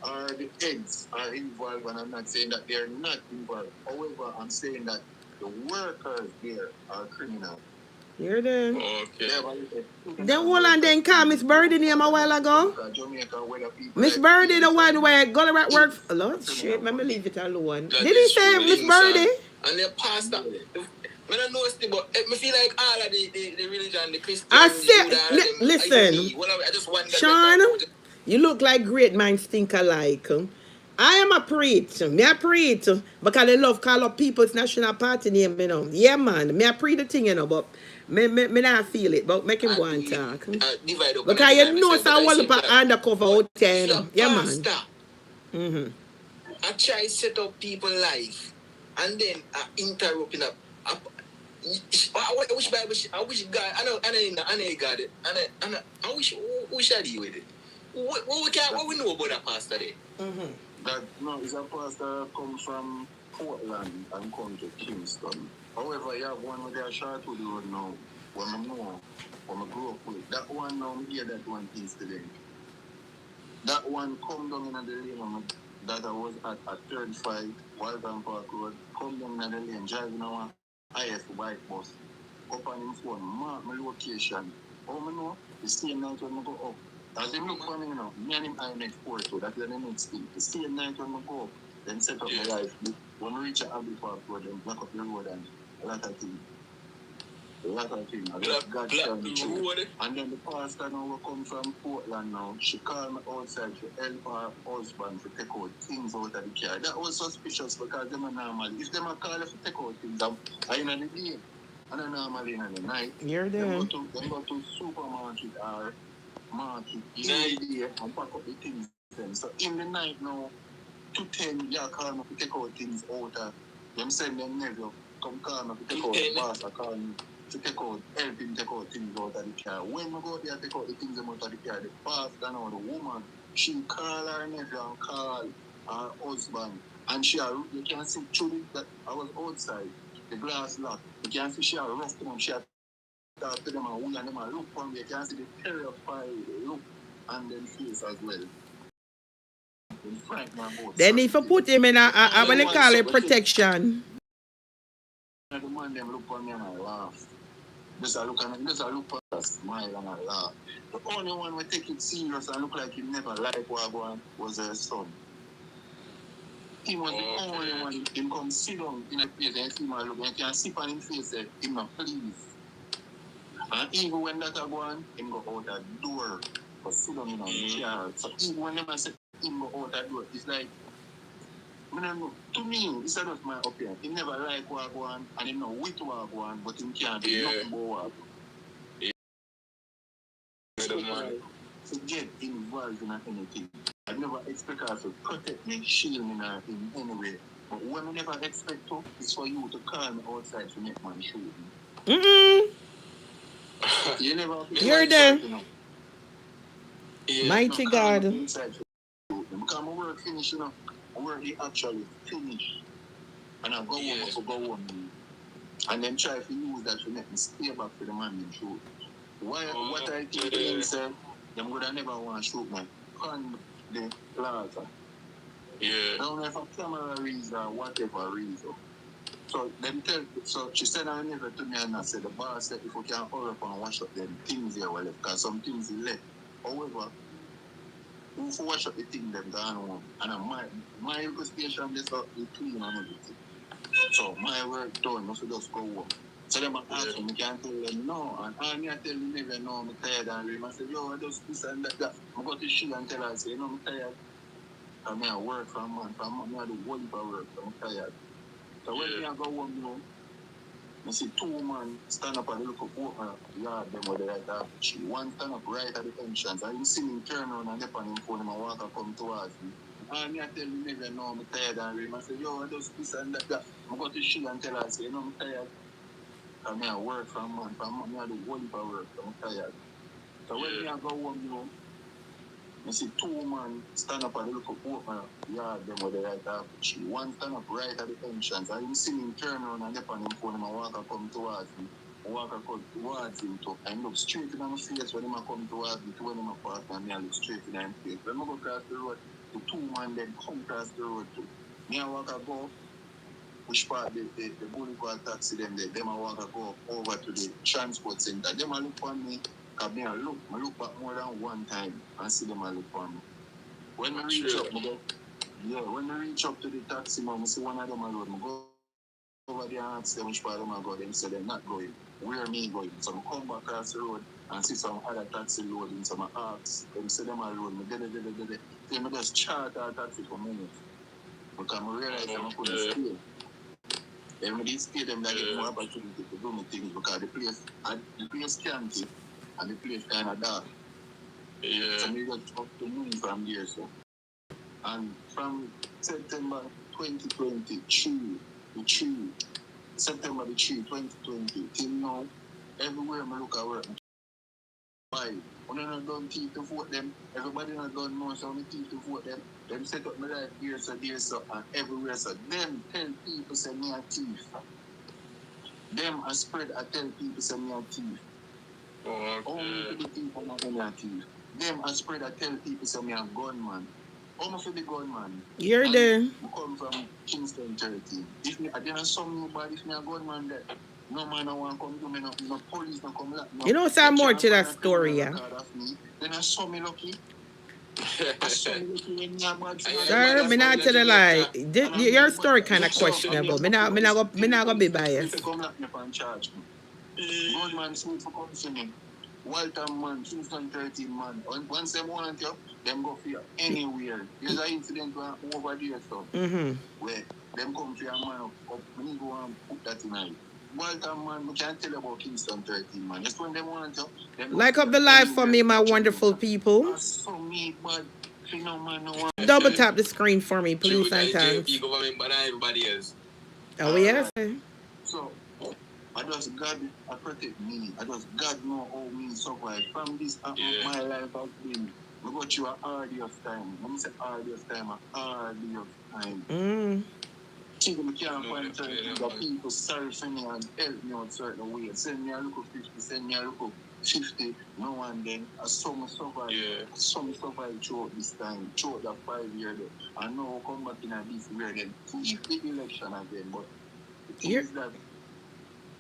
[SPEAKER 3] are the heads are involved, and I'm not saying that they're not involved. However, I'm saying that the workers there are criminals.
[SPEAKER 1] You're there.
[SPEAKER 2] Okay.
[SPEAKER 1] Then hold on, then call Miss Birdie name a while ago. Miss Birdie, the one where go to work. Lord, shit, let me leave it alone. Did he say Miss Birdie?
[SPEAKER 2] And the pastor. I don't know, but I feel like all of the religion, the Christian.
[SPEAKER 1] I said, listen, Sean, you look like great minds think alike. I am a preach. Me a preach. Because they love call up people's national party name, you know. Yeah, man. Me a preach the thing, you know, but me not feel it. But make him go and talk.
[SPEAKER 2] Divide up and
[SPEAKER 1] Because
[SPEAKER 2] divide
[SPEAKER 1] you know,
[SPEAKER 2] myself, but
[SPEAKER 1] so
[SPEAKER 2] I
[SPEAKER 1] all
[SPEAKER 2] say
[SPEAKER 1] up
[SPEAKER 2] that.
[SPEAKER 1] undercover
[SPEAKER 2] But
[SPEAKER 1] out there,
[SPEAKER 2] if
[SPEAKER 1] you
[SPEAKER 2] you're
[SPEAKER 1] know.
[SPEAKER 2] a
[SPEAKER 1] Yeah, man.
[SPEAKER 2] pastor, I try set up people life, and then I interrupt in a I wish Bible, I wish God, I know God, I wish I deal with it. What we know about that pastor there?
[SPEAKER 3] That no, is a pastor that come from Portland and come to Kingston. However, you have one with their short with the road now. When I know, when I grew up with that one now, I hear that one incident. That one come down in the lane that I was at 35 Walton Park Road. Come down in the lane, driving our IF bike bus. Up on him phone, mark my location. Oh, I know, the same night when I go up. As him look for me, you know, me and him I make 4-2. That's the next thing. The same night when I go up, then set up my life. When we reach a Abbey Park Road, then block up the road and a lot of things. A lot of things. God tell me true. And then the pastor now will come from Portland now. She called me outside to help her husband to take out things out of the car. That was suspicious because them are normal. If them are calling to take out things, I in the day. And then normally in the night.
[SPEAKER 1] You're there.
[SPEAKER 3] Them go to supermarket or market in the day and pack up the things then. So in the night now, 2:10, you call me to take out things out of them send them nephew come call me to take out the boss. I call me to take out, help him take out things out of the car. When we go there take out the things out of the car, the pastor now, the woman, she call her nephew and call her husband. And you can see through that I was outside, the glass locked. You can see she rough them, she talk to them and we and them and look from me. You can see the terrified look and them face as well.
[SPEAKER 1] They need to put him in a what they call it, protection.
[SPEAKER 3] The man them look on me and I laugh. Just I look at us, smile and I laugh. The only one we take it serious and look like he never liked what was her son. He was the only one. Him come sit down in a place and see my look. And you can see on his face say, him not please. And even when that go on, him go out that door. But sit down in a chair. So even when them say him go out that door, it's like, to me, it's not my opinion. He never like what go on, and he know with what go on, but he can't do nothing about what go on. To get involved in anything. I never expect us to protect me, shield me in any way. But what I never expect to is for you to call me outside to make man shoot me. You never
[SPEAKER 1] You're there.
[SPEAKER 3] You know.
[SPEAKER 1] Mighty God.
[SPEAKER 3] Inside because my work finish, you know. My work actually finish. And I go home to go home. And then try to use that to make me stay back for the man in shoot. What I think they say, them would have never want to shoot me on the plaza. Yeah. Don't know if a camera reason or whatever reason. So she said I never to me and I said the boss said if we can hurry up and wash up them things here well left, because some things he left. However, if we wash up the thing them gone home and my station this up the clean and everything. So my work done, must just go home. So them ask me, can't tell them no. And I tell them never no, I'm tired and I say, yo, I just this and that. I go to she and tell her, say, you know, I'm tired. And I work from month, I do one for work, so I'm tired. So when I go home, you know, I see two men stand up and they look up yard them where they like that. One stand up right at the entrance. And you see me turn around and dip on him phone and I walk and come towards me. And I tell him never know I'm tired and I say, yo, I just this and that. I go to she and tell her, say, you know, I'm tired. And I work from month, I do one for work, so I'm tired. So when I go home, you know, I see two men stand up and they look up yard them where they like that. One stand up right at the entrance. And you see me turn around and dip on him phone and I walk and come towards me. I walk and come towards him too. And look straight in my face when he come towards me to when he pass and I look straight in his face. When I go across the road, the two men then come across the road too. Me I walk and go, which part the Boulevard taxi them I walk and go over to the transport center. Them I look on me, because I look back more than one time and see them I look on me. When I reach up, when I reach up to the taxi, I see one of them alone. I go over there and ask them which part of them I go. They say they're not going. Where me going? So I come back across the road and see some other taxi loading. So I ask them, say them alone. So I just chart out taxi for minutes. Because I realize I'm not going to stay. Then when they stay them, they get more opportunity to do my things because the place scanty and the place kind of dark. Yeah. So we got up to move from there, so. And from September 2022, September 2020, till now, everywhere I look at work, why? When I don't teach to vote them, everybody not done know, so I teach to vote them. Them set up my life here, so, and everywhere, so. Them tell people say me a thief. Them are spread, I tell people say me a thief. Oh, okay. Only the people not me a thief. Them are spread, I tell people say me a gunman. How much of the gunman?
[SPEAKER 1] You're there.
[SPEAKER 3] I come from Kingston 13. If me, I didn't some nobody, if me a gunman there, no man I want to come to me, no police no come lock me.
[SPEAKER 1] You know, some more to that story, yeah.
[SPEAKER 3] Then I saw me lucky. I saw me lucky when me a bad friend.
[SPEAKER 1] Sir, me not tell a lie. Your story kind of questionable. Me not go be biased.
[SPEAKER 3] Come lock me and charge me. Gunman suit for come to me. Walter man, 2013 man. Once they want you, them go for you anywhere. There's an incident over there, so where them come for your man up. We need to go and put that in it. Walter man, we can't tell about Kingston 13 man. Just when they want you, them
[SPEAKER 1] like up the live for me, my wonderful people.
[SPEAKER 3] So me, but you know, man, no
[SPEAKER 1] double tap the screen for me, please, and thanks.
[SPEAKER 2] Government, but everybody else.
[SPEAKER 1] Oh yes.
[SPEAKER 3] So. I just God protect me. I just God know how me survive. From this my life has been. I go through a hardest time. When I say hardest time, a hardest time. See, we can't find certain things that people sorry for me and help me out certain ways. Send me a look of 50, send me a look of 50, now and then. I saw me survive. I saw me survive throughout this time, throughout that 5 years. I know I come back in this year then. If the election again, but the thing is that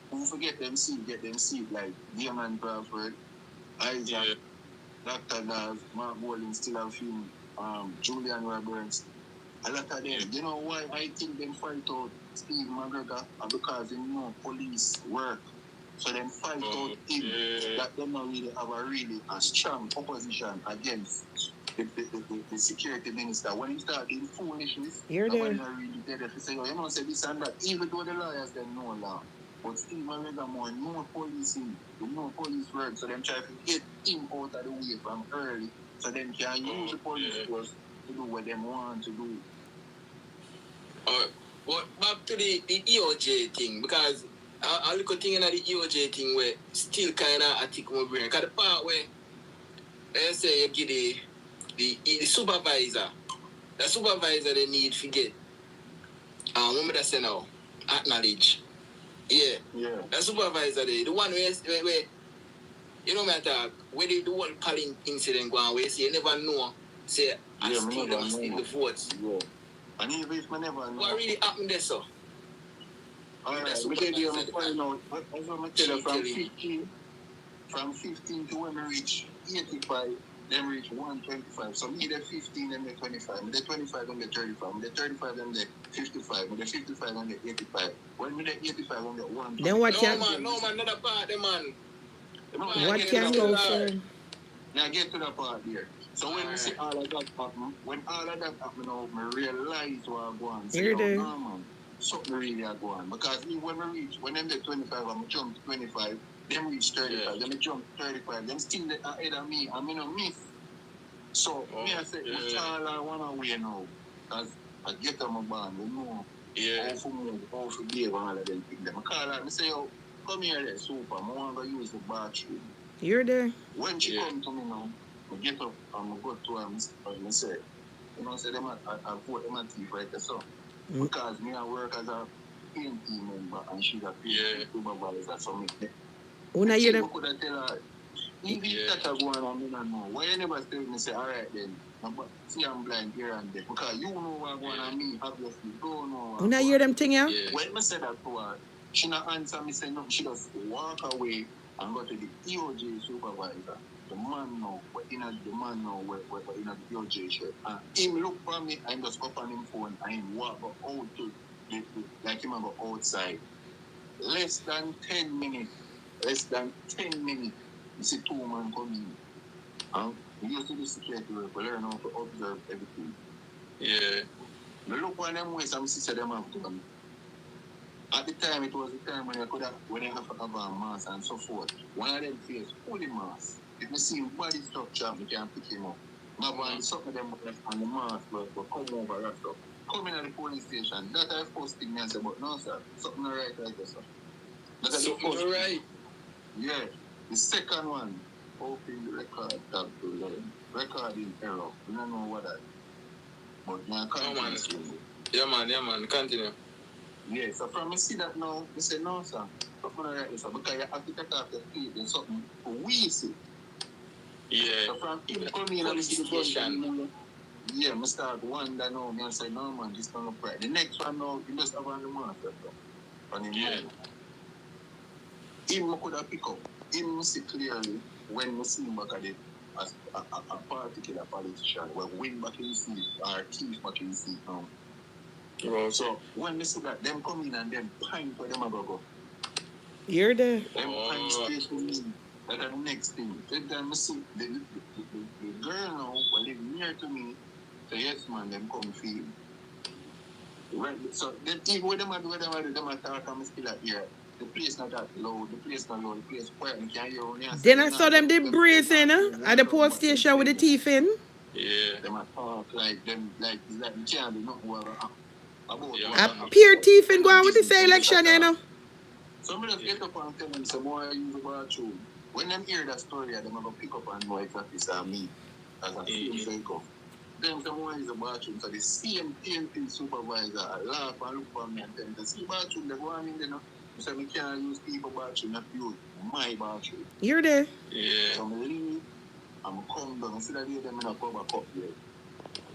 [SPEAKER 3] who forget them seat, get them seat like Diamond Crawford, Isaac, Dr. Daz, Mark Bowling, still have few, Julian Roberts. A lot of them. You know why I think them fight out Steve McGregor? Because they know police work. So them fight out him that they don't really have a strong opposition against the security minister. When he started in foolishness, nobody really did it. He say, you know, say this and that. Even though the lawyers them know law. But Steve McGregor more policing, no police work, so them try to get him out of the way from early, so them can use the police force to do what they want to do.
[SPEAKER 2] But back to the EOJ thing, because I look at thing in the EOJ thing where still kind of I think my brain. Because the part where they say you give the supervisor, the supervisor they need to get, what me I say now, acknowledge. Yeah. The supervisor there, the one where you know me talk, where the whole polling incident go on, where you say you never know, say I steal the votes.
[SPEAKER 3] Yeah. And even if I never know.
[SPEAKER 2] What really happened there, so?
[SPEAKER 3] Alright, we did the find out. As I'm tell you, from 15 to when we reach 85, then reach 125. So me the 15 and the 25, me the 25 and the 35, me the 35 and the 55, me the 55 and the 85. When me the 85 and the 125.
[SPEAKER 1] Then what can?
[SPEAKER 2] No man, not a part, man.
[SPEAKER 1] What can go for?
[SPEAKER 3] Now get to the part there. So when we see all of that happen, now, I realize what go on.
[SPEAKER 1] You're there.
[SPEAKER 3] Something really go on. Because when we reach, when them get 25, I'm jump to 25, them reach 35, then we jump to 35, them still ahead of me, I'm in a miss. So, me I say, which all I want to win now. Because I get them a band, we know how to move, how to behave, and all of them things. I call her, I say, yo, come here there, super, I want to use the bathroom.
[SPEAKER 1] You're there.
[SPEAKER 3] When she come to me now, I get up and I go to her and I say, you know, say them I vote them a thief right there, so. Because me I work as a paint team member and she's a paint supervisor, so me.
[SPEAKER 1] Una hear them?
[SPEAKER 3] Could I tell her, even that I go on, I don't know. Why you never tell me, say, all right then, see I'm blind here and there. Because you know what going on me, obviously, don't know.
[SPEAKER 1] Una hear them thing, yeah?
[SPEAKER 3] When I said that to her, she not answer me, say no, she just walk away and go to the EOJ supervisor. The man now, we're in the EOJ shirt. And him look for me and just up on him phone and him walk out to like him go outside. Less than 10 minutes. You see 2 men coming. We used to do security work, we learn how to observe everything.
[SPEAKER 2] Yeah.
[SPEAKER 3] We look on them ways and see them have done. At the time, it was the time when you could have, when you have to have a mask and so forth. One of them face fully mask. If you see body structure, you can pick him up. Now, when some of them on the mask, but come over that stuff. Come in at the police station. That I first thing I say, but no, sir, something not right there, sir. That's
[SPEAKER 2] something not right.
[SPEAKER 3] Yeah. The second one, open the record tab to learn. Recording error. We don't know what that. But now, continue.
[SPEAKER 2] Yeah, man, continue.
[SPEAKER 3] Yeah, so from me see that now, I say, no, sir. Something not right, sir, because you have to take off the feet and something we see.
[SPEAKER 2] Yeah.
[SPEAKER 3] So from him coming in and see the gun, yeah, I start wonder now, and I say, no, man, this don't look right. The next one now, you just have on the master, on him. Yeah. Him could have pick up. Him see clearly when we see him back at it as a particular politician, when win back in the seat, or thief back in the seat now.
[SPEAKER 2] Right.
[SPEAKER 3] So when we see that, them come in and them pine for them go.
[SPEAKER 1] You're there.
[SPEAKER 3] Them pine straight to me. That's the next thing. Then I see the girl now, when they near to me, say, yes, man, them come feel. Right. So then even when them are talk, I'm still at here. The place not that low, the place not low, the place quiet, you can't hear only.
[SPEAKER 1] Then I saw them did brazen at the post station with the teeth in.
[SPEAKER 3] Yeah. Them a talk like them, like you can't do nothing about
[SPEAKER 1] a pure teeth in going with this election, you know.
[SPEAKER 3] So I just get up and tell them some more use the bathroom. When them hear that story, them going to pick up and know exactly it's me as a vehicle. Then some more use the bathroom. So the same TNT supervisor laugh and look for me and tell me, the see bathroom, they go on in there now. So I can't use people bathroom, not use my bathroom.
[SPEAKER 1] You're there.
[SPEAKER 3] Yeah. So I leave, I'm come down. I see that them in a cover cup there.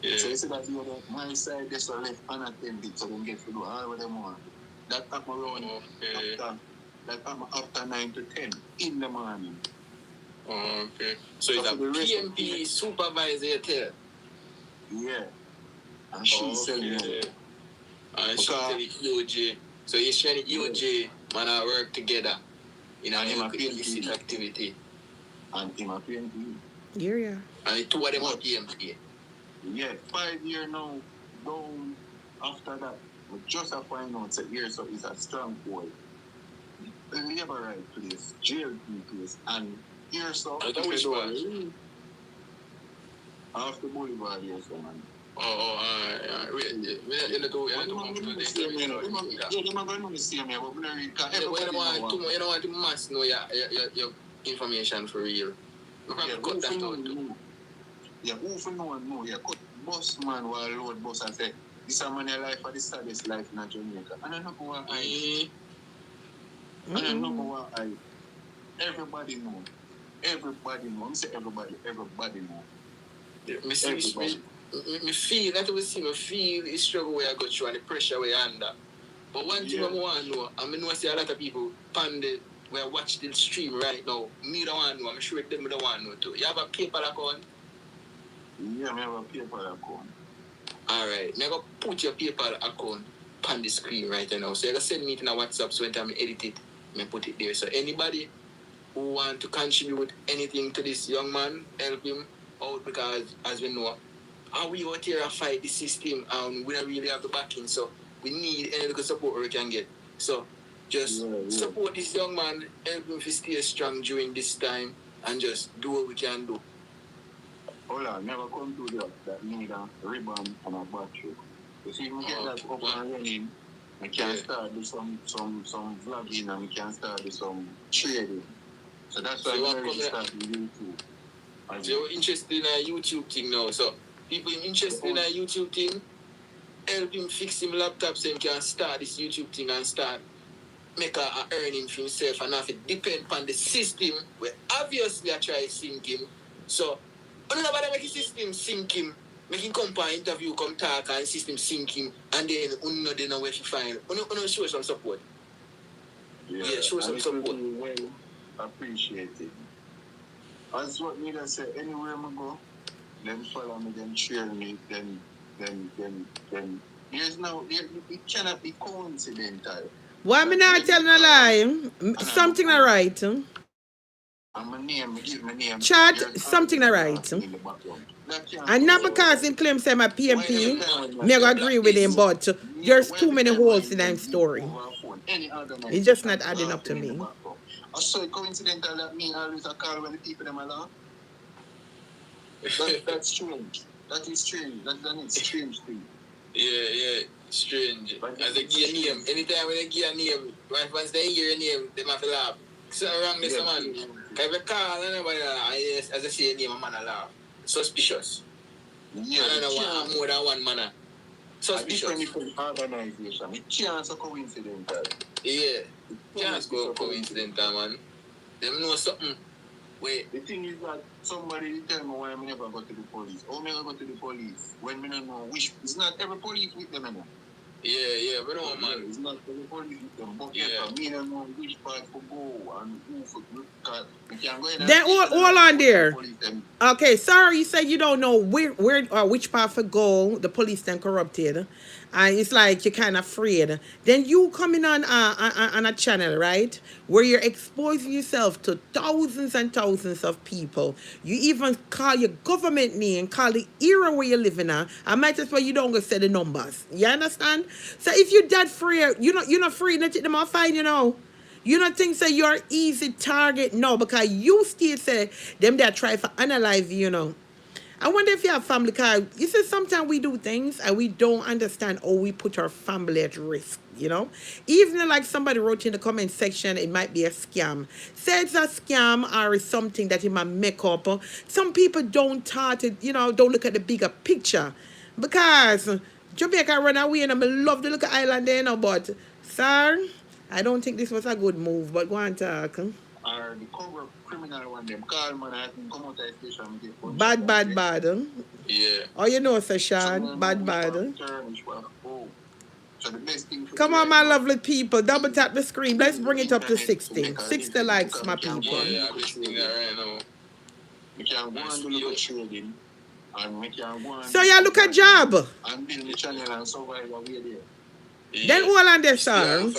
[SPEAKER 3] Yeah. So you see that you my side, they so left unattended, so they get to do all what they want. That happen around after 9 to 10 in the morning.
[SPEAKER 2] Okay. So it's a PMP supervisor there.
[SPEAKER 3] Yeah. And she said,
[SPEAKER 2] and she tell the EOJ. So you share the EOJ, man, I work together in an illicit activity.
[SPEAKER 3] And him a PMP.
[SPEAKER 1] Yeah.
[SPEAKER 2] And the two of them are PMP.
[SPEAKER 3] Yeah, 5 years now, down after that, we just a find out that here so it's a strong boy. The labor right place, jail place, and here so
[SPEAKER 2] which part?
[SPEAKER 3] After Boulevard here so man.
[SPEAKER 2] Alright. Wait, you know to you don't want to mass know your information for real. You have to cut that out too.
[SPEAKER 3] Yeah, who for no one know? Yeah, cut bus man while load bus and say, this is my life or the saddest life in Jamaica. And I know what I. And I know what I. Everybody know. Everybody know. I'm say everybody know.
[SPEAKER 2] Me feel that we see. Me feel the struggle where I go through and the pressure where I under. But one thing I want to know, I know I see a lot of people pandit where watch the stream right now. Me don't want to know. I'm sure them don't want to know too. You have a PayPal account?
[SPEAKER 3] Yeah, I have a PayPal account.
[SPEAKER 2] Alright, I'm going to put your PayPal account on the screen right now. So you can send me it in a WhatsApp so when I edit it, I put it there. So anybody who want to contribute anything to this young man, help him out because as we know, how we out here fight the system and we don't really have the backing. So we need any little support we can get. So just support this young man, help him to stay strong during this time and just do what we can do.
[SPEAKER 3] Hold on, never come to that need a ribbon and a battery. You see, we get that up and running, we can start do some vlogging and we can start do some trading. So that's why we're ready to start with YouTube.
[SPEAKER 2] So you're interested in a YouTube thing now. So people interested in a YouTube thing, help him fix him laptop so he can start this YouTube thing and start make a earning for himself and have to depend on the system where obviously I try to sink him. So nobody make the system sink him. Make him come for an interview, come talk and system sink him and then they know where to find. Show some support.
[SPEAKER 3] Yeah,
[SPEAKER 2] show some support.
[SPEAKER 3] Well appreciated. As what me say, anywhere I go, then follow me, then share me, then there's no, it cannot be coincidental.
[SPEAKER 1] Why me not telling a lie? Something I right.
[SPEAKER 3] And my name, I give my name.
[SPEAKER 1] Chat, something alright. And not because him claim say I'm a PMP, me I agree with him, but there's too many holes in that story. It's just not adding up to me.
[SPEAKER 3] I saw it coincidental that me always a call when the people them along. That's strange. That is strange. That's a strange thing.
[SPEAKER 2] Yeah, strange. As they give a name, anytime when they give a name, once they hear a name, they have to laugh. Something wrong this man. If I call anybody, as I say a name, a man a laugh. Suspicious.
[SPEAKER 3] Yeah,
[SPEAKER 2] I don't know more than one man. Suspicious.
[SPEAKER 3] Different organization. It chance a coincidental.
[SPEAKER 2] Yeah, chance go coincidental, man. Them know something. Wait.
[SPEAKER 3] The thing is that somebody tell me why I never go to the police. How me go to the police when me don't know which. It's not every police with them anymore.
[SPEAKER 2] Yeah, but no, man.
[SPEAKER 3] It's not every police with them. But
[SPEAKER 2] yeah,
[SPEAKER 3] me don't know which part to go and who for look at. We can go in.
[SPEAKER 1] Then all on there. Okay, sorry, you said you don't know where or which path to go. The police then corrupted, and it's like you're kind of afraid. Then you coming on a channel, right, where you're exposing yourself to thousands and thousands of people. You even call your government name, call the era where you're living at. I might as well you don't go say the numbers. You understand? So if you're that free, you're not free. Let them all fine, you know. You don't think say you're easy target? No, because you still say them that try to analyze you know. I wonder if you have family, because you see sometimes we do things and we don't understand how we put our family at risk, you know. Even like somebody wrote in the comment section, it might be a scam. Say it's a scam or it's something that he might make up. Some people don't thought it, you know, don't look at the bigger picture. Because Jamaica run away and I love the look at island there, you know, but sir, I don't think this was a good move, but go on talk.
[SPEAKER 3] Or the cover criminal one them call man I can come out of the station and
[SPEAKER 1] get bad.
[SPEAKER 2] Yeah.
[SPEAKER 1] Oh, you know, Sir Sean, bad.
[SPEAKER 3] So the best thing
[SPEAKER 1] come on, my lovely people, double tap the screen. Let's bring it up to 60. 60 likes, my people.
[SPEAKER 2] Yeah, I'm listening right now.
[SPEAKER 3] We can go and do little trading, and we can go and
[SPEAKER 1] so you look at job.
[SPEAKER 3] And build the channel and survive while we're there.
[SPEAKER 1] Yeah. Then hold on there, sir.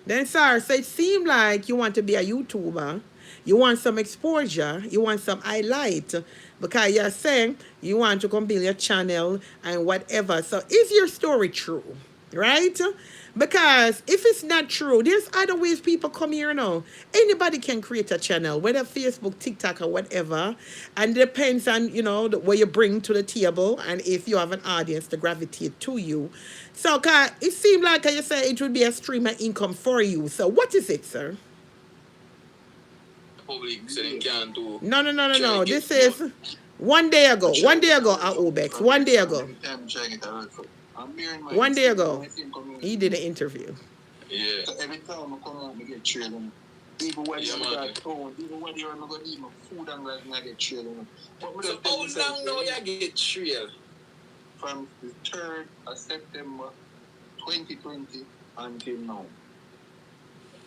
[SPEAKER 1] Then, sir, so it seems like you want to be a YouTuber. You want some exposure. You want some highlight. Because you're saying you want to come build your channel and whatever. So is your story true? Right? Because if it's not true, there's other ways people come here now. Anybody can create a channel, whether Facebook, TikTok, or whatever. And it depends on, you know, what you bring to the table and if you have an audience to gravitate to you. So it seemed like you said it would be a stream of income for you. So what is it, sir?
[SPEAKER 2] Public saying can't do.
[SPEAKER 1] No. This is 1 day ago. 1 day ago at Obex. 1 day ago. 1 day ago. He did an interview.
[SPEAKER 2] Yeah.
[SPEAKER 3] So every time I come out, I get trailing. Even when you got phone, even when you're not going to eat my food, I'm going to get trailing.
[SPEAKER 2] So how long now you get trail?
[SPEAKER 3] From the 3rd of September 2020 until now.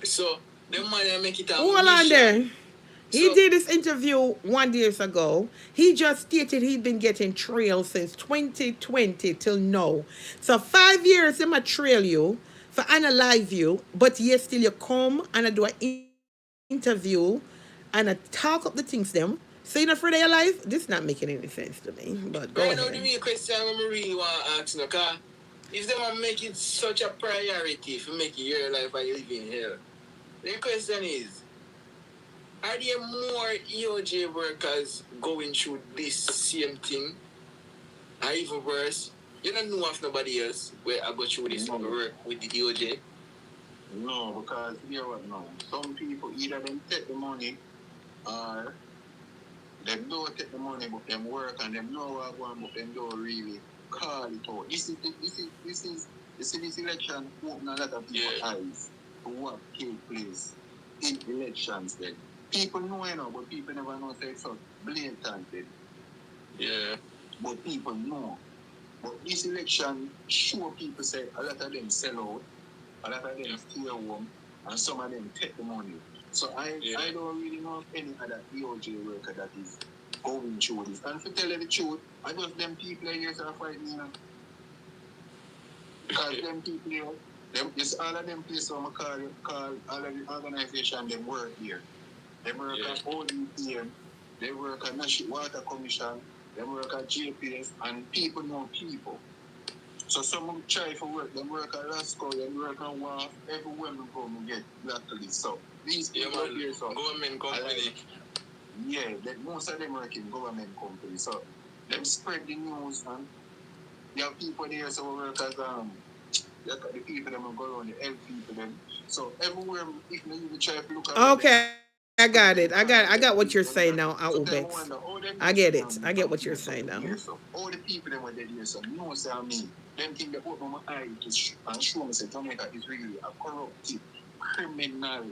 [SPEAKER 2] So the man make it a
[SPEAKER 1] hold on there. He did this interview 1 year ago. He just stated he'd been getting trail since 2020 till now. So 5 years he might trail you, for analyze you, but yes, still you come and I do an interview and I talk up the things them. So you're not afraid of your life? This is not making any sense to me. But go ahead.
[SPEAKER 2] Right now, the real question I really want to ask, because if they want to make it such a priority for making your life and living here, the question is, are there more EOJ workers going through this same thing? Or even worse, you don't know of nobody else where I go through this work with the EOJ?
[SPEAKER 3] No, because you know what now? Some people either they take the money or they don't take the money but them work and them know what one but them don't really call it out. This election open a lot of people's eyes to what take place in elections then. People know, you know, but people never know say it's so blatant.
[SPEAKER 2] Yeah.
[SPEAKER 3] But people know. But this election show people say a lot of them sell out, a lot of them stay home, and some of them take the money. So I don't really know of any other EOJ worker that is going through this. And to tell you the truth, I just them people here are fighting me now. Because them people here, it's all of them places where I call all of the organization them work here. they work at ODPM, they work at National Water Commission, they work at JPS, and people know people. So some try for work, they work at Lasco, they work at WAF, everywhere we go, we get blacklist. So these people here, so
[SPEAKER 2] government company.
[SPEAKER 3] Most of them work in government companies. So them spread the news, and you have people there, so we work as the people them go around, the help people them. So everywhere, if you try to look at
[SPEAKER 1] Okay, I got it. I got what you're saying now, Ubex. I get it. I get what you're saying now.
[SPEAKER 3] So all the people that were there, so you know what I mean. Them thing that open my eye to and show me that Jamaica is really a corrupted, criminal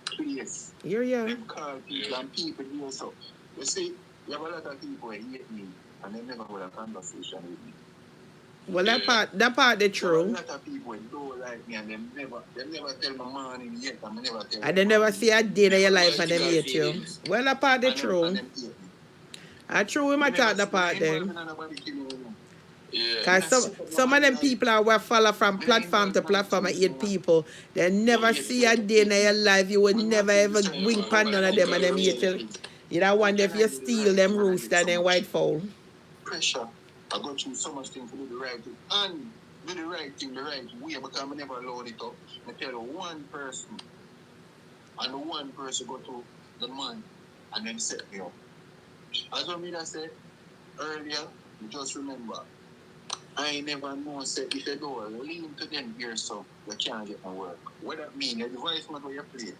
[SPEAKER 3] place.
[SPEAKER 1] Yeah.
[SPEAKER 3] Them call people and people here, so you see, you have a lot of people who hate me and they never have a conversation with me.
[SPEAKER 1] Well, that part they true.
[SPEAKER 3] A lot of people don't like me and they never tell my morning yet and they never tell.
[SPEAKER 1] And they never see a day in your life and they hate you. Well, that part they true. I true we might talk that part then. Because some of them people are where follow from platform to platform and hate people. They never see a day in your life. You would never ever wing pan none of them and them hate you. You don't wonder if you steal them rooster and then white fowl.
[SPEAKER 3] Pressure. I go through so much things to do the right thing and do the right thing the right way because I never load it up. I tell one person and the one person go to the man and then set me up. As I said earlier, just remember, I never know say if you don't lean to them here so you can't get no work. What that mean? The voice not where you play.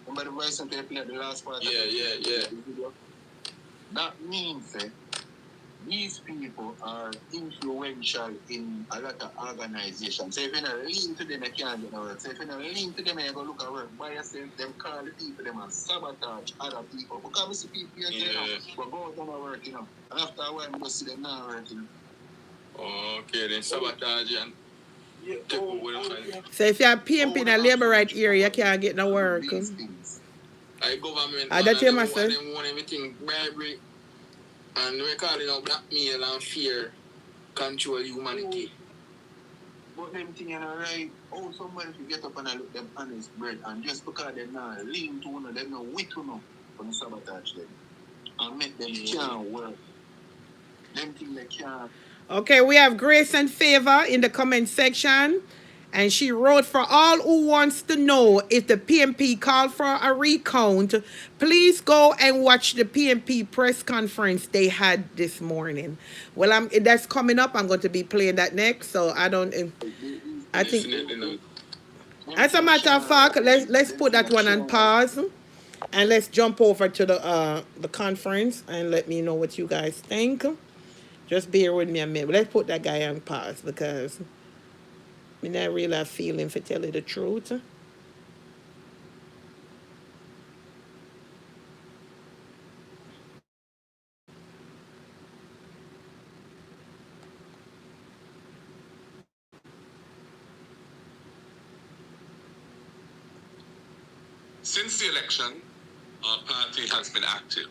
[SPEAKER 3] Remember the voice not where you play the last part? Yeah. That means these people are influential in a lot of organizations. So if you not lean to them, you can't get no work. So if you not lean to them, you go look at work by yourself, them call the people, them and sabotage other people. Because we see people here, but go out and work, And after a while, we go see them not working.
[SPEAKER 2] Okay, then sabotage and take over.
[SPEAKER 1] So if you're PMP in a labor right area, you can't get no work.
[SPEAKER 2] I government,
[SPEAKER 1] that's your master.
[SPEAKER 2] They want everything bribery. And we're calling out blackmail and fear control humanity.
[SPEAKER 3] But them things are right. Oh, somebody to get up and look them honest bread and just because they're not lean to one, they're not weak enough for sabotage them. And make them can't work. Them things they can't.
[SPEAKER 1] Okay, we have Grace and Favor in the comment section. And she wrote, for all who wants to know if the PMP called for a recount, please go and watch the PMP press conference they had this morning. Well, that's coming up. I'm going to be playing that next. So I think, as a matter of fact, let's put that one on pause. And let's jump over to the conference and let me know what you guys think. Just bear with me a minute. Let's put that guy on pause because I not really have feeling for tell you the truth.
[SPEAKER 4] Since the election, our party has been active.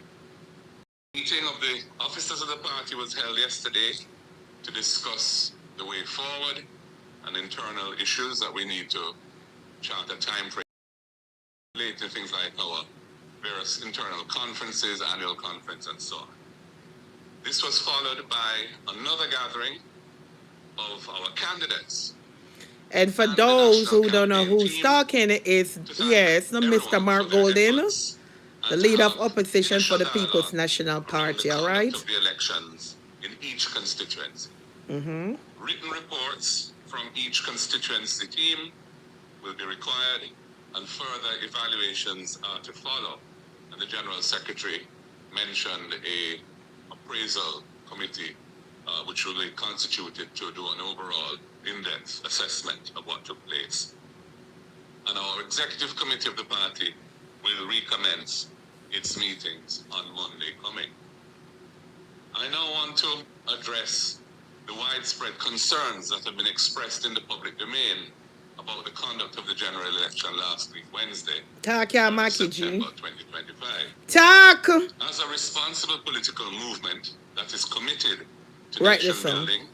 [SPEAKER 4] The meeting of the officers of the party was held yesterday to discuss the way forward and internal issues that we need to chart a time frame related to things like our various internal conferences, annual conference, and so on. This was followed by another gathering of our candidates.
[SPEAKER 1] And for those who don't know who's talking, it's Mr. Mark Golden, the leader of opposition for the People's National Party, all right?
[SPEAKER 4] Of the elections in each constituency. Written reports from each constituency team will be required and further evaluations are to follow. And the General Secretary mentioned a appraisal committee which will be constituted to do an overall in-depth assessment of what took place. And our executive committee of the party will recommence its meetings on Monday coming. I now want to address the widespread concerns that have been expressed in the public domain about the conduct of the general election last week, Wednesday, September 2025.
[SPEAKER 1] Talk!
[SPEAKER 4] As a responsible political movement that is committed to nation building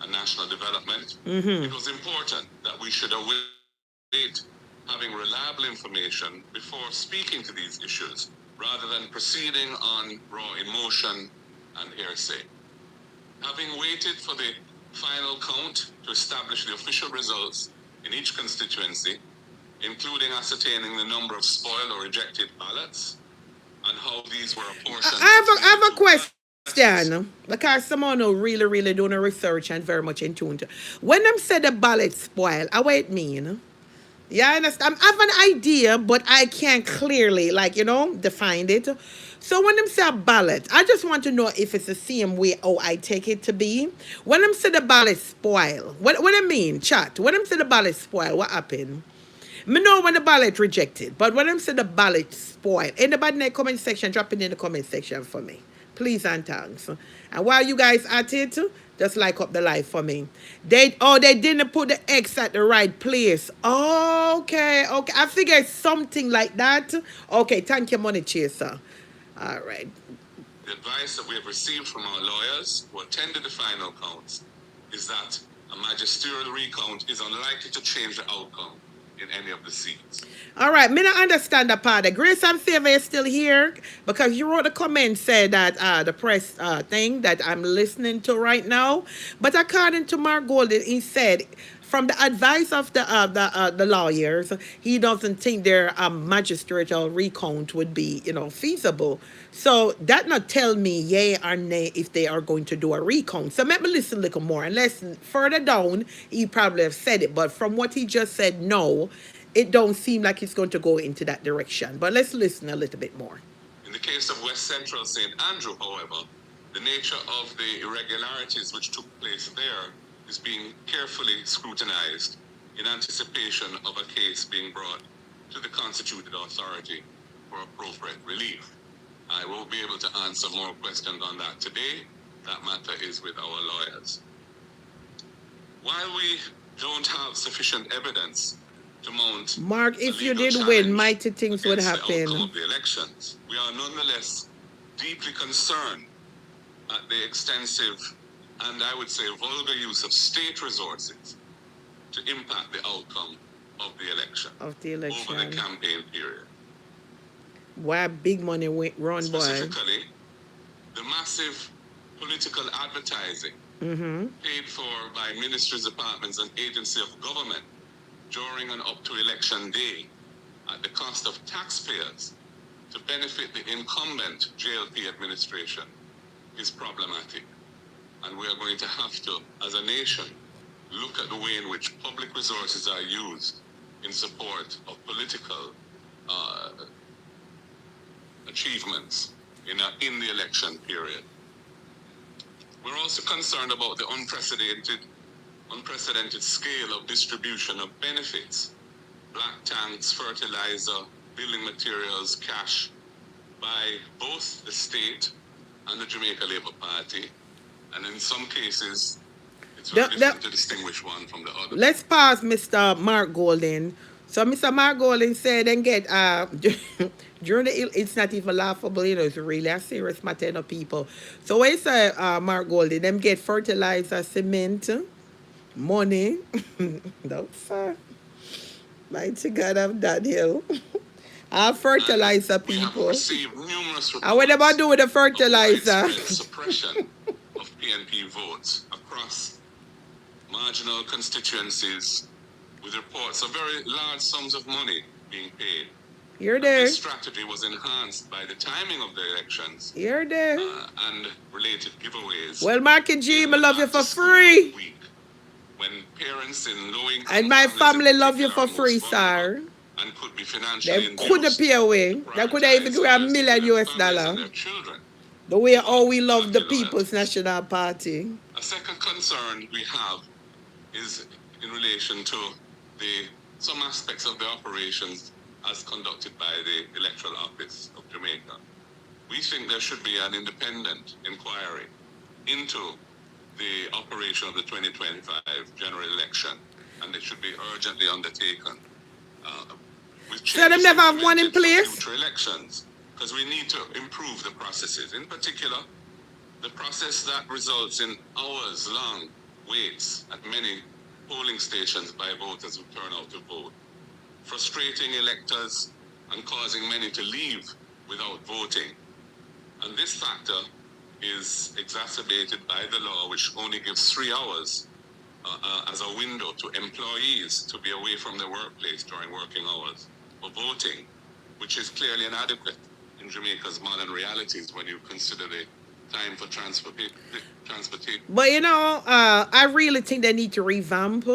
[SPEAKER 4] and national development, it was important that we should await having reliable information before speaking to these issues rather than proceeding on raw emotion and hearsay. Having waited for the final count to establish the official results in each constituency, including ascertaining the number of spoiled or rejected ballots and how these were apportioned.
[SPEAKER 1] I have a question, because someone who really doing research and very much in tune to. When them say the ballot spoil, what it mean? Yeah, I understand. I have an idea, but I can't clearly, define it. So when them say a ballot, I just want to know if it's the same way I take it to be. When them say the ballot spoil, what I mean, chat? When them say the ballot spoil, what happened? Me know when the ballot rejected, but when them say the ballot spoil, anybody in the comment section, drop it in the comment section for me. Please and thanks. And while you guys at it, just like up the live for me. They didn't put the X at the right place. Okay. I figured something like that. Okay, thank you, Money Chaser. All right.
[SPEAKER 4] The advice that we have received from our lawyers who attended the final counts is that a magisterial recount is unlikely to change the outcome in any of the seats.
[SPEAKER 1] All right, me not understand the part. Grace and Favor is still here because you wrote a comment said that the press thing that I'm listening to right now. But according to Mark Golden, he said from the advice of the lawyers, he doesn't think their magistratal recount would be feasible. So that not tell me yay or nay if they are going to do a recount. So let me listen a little more. Unless further down, he probably have said it. But from what he just said, no, it don't seem like it's going to go into that direction. But let's listen a little bit more.
[SPEAKER 4] In the case of West Central St. Andrew, however, the nature of the irregularities which took place there is being carefully scrutinized in anticipation of a case being brought to the constituted authority for appropriate relief. I won't be able to answer more questions on that today. That matter is with our lawyers. While we don't have sufficient evidence to mount
[SPEAKER 1] Mark, if you did win, mighty things would happen.
[SPEAKER 4] The outcome of the elections, we are nonetheless deeply concerned at the extensive and I would say vulgar use of state resources to impact the outcome of the election. Over the campaign period.
[SPEAKER 1] Why big money went run, boy?
[SPEAKER 4] Specifically, the massive political advertising paid for by ministries, departments, and agencies of government during and up to election day at the cost of taxpayers to benefit the incumbent JLP administration is problematic. And we are going to have to, as a nation, look at the way in which public resources are used in support of political achievements in the election period. We're also concerned about the unprecedented scale of distribution of benefits, black tanks, fertilizer, building materials, cash, by both the state and the Jamaica Labour Party. And in some cases, it's very difficult to distinguish one from the other.
[SPEAKER 1] Let's pause, Mr. Mark Golden. So Mr. Mark Golden said and get during the it's not even laughable, it's really a serious matter to people. So when you say Mark Golden, them get fertilizer, cement, money. That's mighty God of Daniel. Our fertilizer people. And what about do with the fertilizer?
[SPEAKER 4] Suppression of PNP votes across marginal constituencies, with reports of very large sums of money being paid.
[SPEAKER 1] You're there.
[SPEAKER 4] This strategy was enhanced by the timing of the elections.
[SPEAKER 1] You're there.
[SPEAKER 4] And related giveaways.
[SPEAKER 1] Well, Mark and G, I love you for free.
[SPEAKER 4] When parents in low income
[SPEAKER 1] and my family love you for free, sir.
[SPEAKER 4] And could be financially
[SPEAKER 1] they could pay away. They could even give $1 million US. The way how we love the People's National Party.
[SPEAKER 4] A second concern we have is in relation to some aspects of the operations as conducted by the Electoral Office of Jamaica. We think there should be an independent inquiry into the operation of the 2025 general election, and it should be urgently undertaken.
[SPEAKER 1] So they never have one in place?
[SPEAKER 4] Future elections, because we need to improve the processes. In particular, the process that results in hours-long waits at many polling stations by voters who turn out to vote, frustrating electors and causing many to leave without voting. And this factor is exacerbated by the law, which only gives 3 hours as a window to employees to be away from their workplace during working hours for voting, which is clearly inadequate in Jamaica's modern realities when you consider the time for transportation.
[SPEAKER 1] But I really think they need to revamp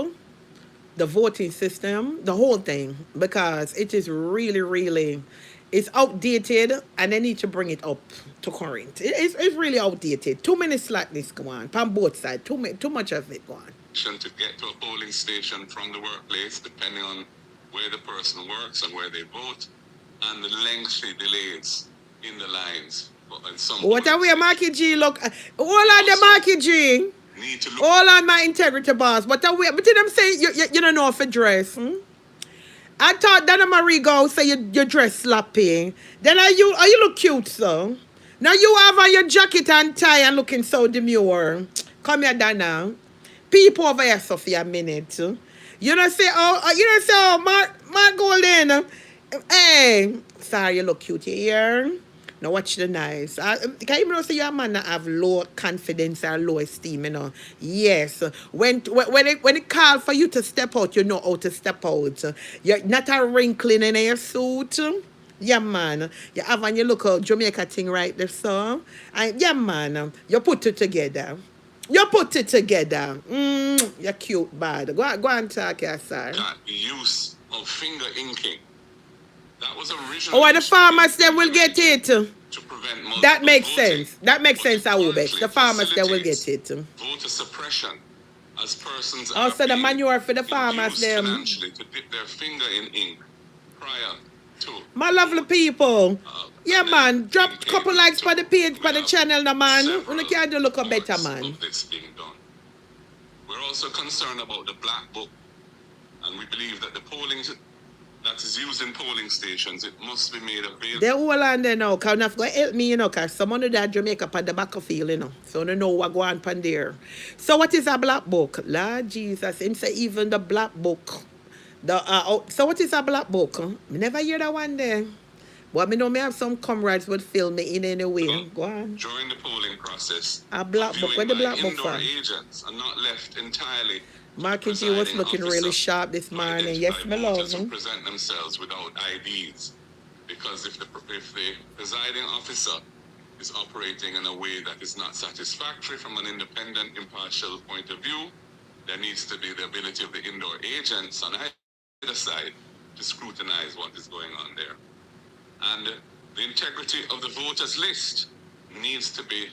[SPEAKER 1] the voting system, the whole thing, because it is really, really, it's outdated, and they need to bring it up to current. It's really outdated. Too many slackness go on both sides. Too much of it go on.
[SPEAKER 4] To get to a polling station from the workplace, depending on where the person works and where they vote, and the lengthy delays in the lines.
[SPEAKER 1] What are we, Marky G? Look, all on the Marky G. All on my integrity boss. What are we? But I'm saying you don't know if it dress. I thought Donna Marie go say your dress sloppy. Then are you look cute, so. Now you have on your jacket and tie and looking so demure. Come here, Donna. People over here, Sophia, a minute. You don't say, Mark Golden. Hey, sorry, you look cute here. Now watch the knives. Can you say your man have low confidence or low esteem, Yes. When it call for you to step out, you know how to step out. You're not a wrinkling in your suit. Yeah, man. You have on your look out Jamaica thing right there, so. And yeah, man. You put it together. You put it together. You're cute, bad. Go and talk, yes, sir.
[SPEAKER 4] The use of finger inking. That was originally.
[SPEAKER 1] Oh, the farmers then will get it.
[SPEAKER 4] To prevent
[SPEAKER 1] that makes sense. That makes sense, Awubek. The farmers then will get it.
[SPEAKER 4] Voter suppression, as persons
[SPEAKER 1] also the manure for the farmers them.
[SPEAKER 4] Financially to dip their finger in ink prior to.
[SPEAKER 1] My lovely people. Yeah, man. Drop a couple likes for the page, for the channel, no, man. We can't do look a better, man.
[SPEAKER 4] This being done. We're also concerned about the black book, and we believe that the polling that is used in polling stations, it must be made available.
[SPEAKER 1] They're all on there now, because not going to help me, because someone of that Jamaica on the back of field, So they know what going on there. So what is a black book? Lord Jesus, him say even the black book. So what is a black book? I never hear that one there. But I know me have some comrades would film me in any way. Go on.
[SPEAKER 4] During the polling process,
[SPEAKER 1] a black book. Where the black book from?
[SPEAKER 4] Agents are not left entirely.
[SPEAKER 1] Marky G was looking really sharp this morning. Yes, my love.
[SPEAKER 4] Who present themselves without IDs, because if the presiding officer is operating in a way that is not satisfactory from an independent, impartial point of view, there needs to be the ability of the indoor agents on either side to scrutinize what is going on there. And the integrity of the voters list needs to be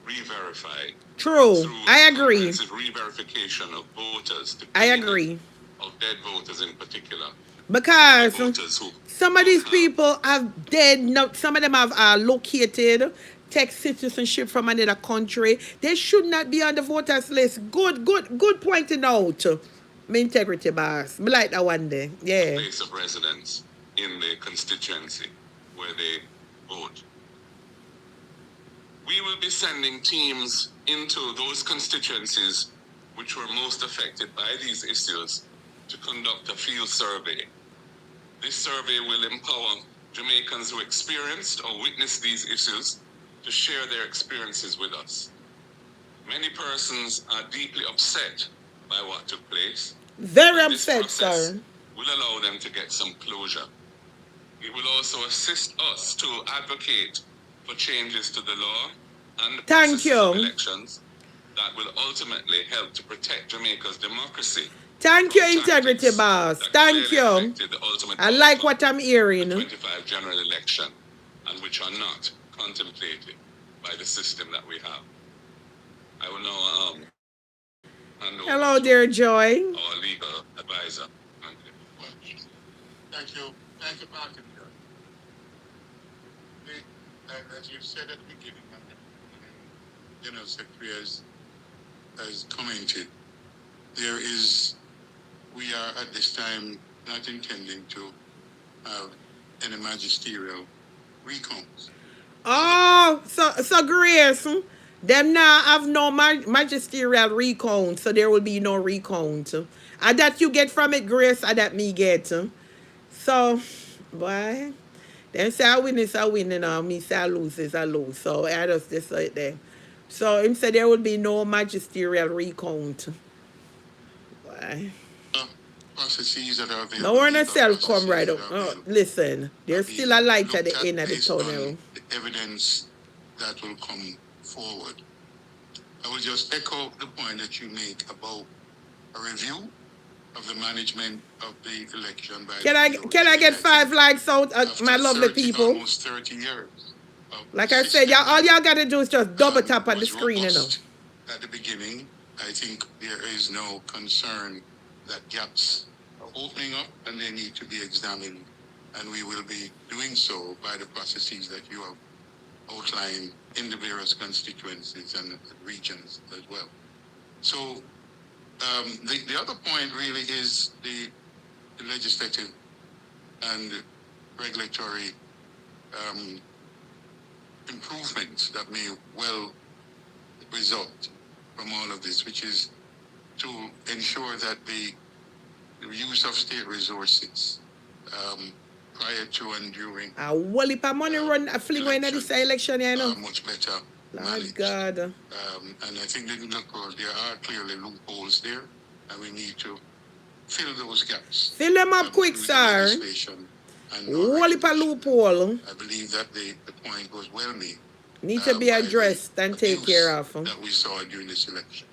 [SPEAKER 4] re-verified.
[SPEAKER 1] True. I agree.
[SPEAKER 4] Re-verification of voters.
[SPEAKER 1] I agree.
[SPEAKER 4] Of dead voters in particular.
[SPEAKER 1] Because some of these people have dead, some of them have located, take citizenship from another country. They should not be on the voters list. Good pointing out. My integrity boss. Me like that one day. Yeah.
[SPEAKER 4] Place of residence in the constituency where they vote. We will be sending teams into those constituencies which were most affected by these issues to conduct a field survey. This survey will empower Jamaicans who experienced or witnessed these issues to share their experiences with us. Many persons are deeply upset by what took place.
[SPEAKER 1] Very upset, sir.
[SPEAKER 4] Will allow them to get some closure. It will also assist us to advocate for changes to the law and the process of elections that will ultimately help to protect Jamaica's democracy.
[SPEAKER 1] Thank you, integrity boss. Thank you. I like what I'm hearing.
[SPEAKER 4] 25 general election, and which are not contemplated by the system that we have. I will now
[SPEAKER 1] hello, dear Joy.
[SPEAKER 4] Our legal advisor.
[SPEAKER 5] Thank you. Thank you, Martin. As you said at the beginning, General Secretary has commented, we are at this time not intending to have any magisterial recounts.
[SPEAKER 1] Oh, so Grace, them now have no magisterial recount, so there will be no recount. And that you get from it, Grace, and that me get. So, boy, Then say I win is I win, you know. Me say I lose is I lose. So I just decide there. So him said there will be no magisterial recount. Why?
[SPEAKER 5] Processes that are
[SPEAKER 1] No
[SPEAKER 5] available,
[SPEAKER 1] one
[SPEAKER 5] legal
[SPEAKER 1] self come
[SPEAKER 5] processes
[SPEAKER 1] right
[SPEAKER 5] that
[SPEAKER 1] up.
[SPEAKER 5] are
[SPEAKER 1] Oh,
[SPEAKER 5] available,
[SPEAKER 1] listen,
[SPEAKER 5] are
[SPEAKER 1] there's still
[SPEAKER 5] being
[SPEAKER 1] a light at
[SPEAKER 5] looked
[SPEAKER 1] the
[SPEAKER 5] at
[SPEAKER 1] end of the
[SPEAKER 5] based on
[SPEAKER 1] tunnel.
[SPEAKER 5] the evidence that will come forward. I will just echo the point that you make about a review of the management of the election by
[SPEAKER 1] Can
[SPEAKER 5] the
[SPEAKER 1] I
[SPEAKER 5] DOJ.
[SPEAKER 1] can I get 5 likes out, my lovely people?
[SPEAKER 5] Almost 30 years.
[SPEAKER 1] Like I said, y'all, all y'all gotta do is just double tap on the screen, you know.
[SPEAKER 5] At the beginning, I think there is no concern that gaps are opening up and they need to be examined. And we will be doing so by the processes that you have outlined in the various constituencies and regions as well. So the other point really is the legislative and regulatory improvements that may well result from all of this, which is to ensure that the use of state resources prior to and during
[SPEAKER 1] a whole heap of money run a fling in this election, you know.
[SPEAKER 5] Much better
[SPEAKER 1] Lord
[SPEAKER 5] managed.
[SPEAKER 1] God.
[SPEAKER 5] And I think that there are clearly loopholes there, and we need to fill those gaps.
[SPEAKER 1] Fill them up quick, sir. Whole heap of loophole.
[SPEAKER 5] I believe that the point was well made.
[SPEAKER 1] Need to be addressed and take care of.
[SPEAKER 5] That we saw during this election.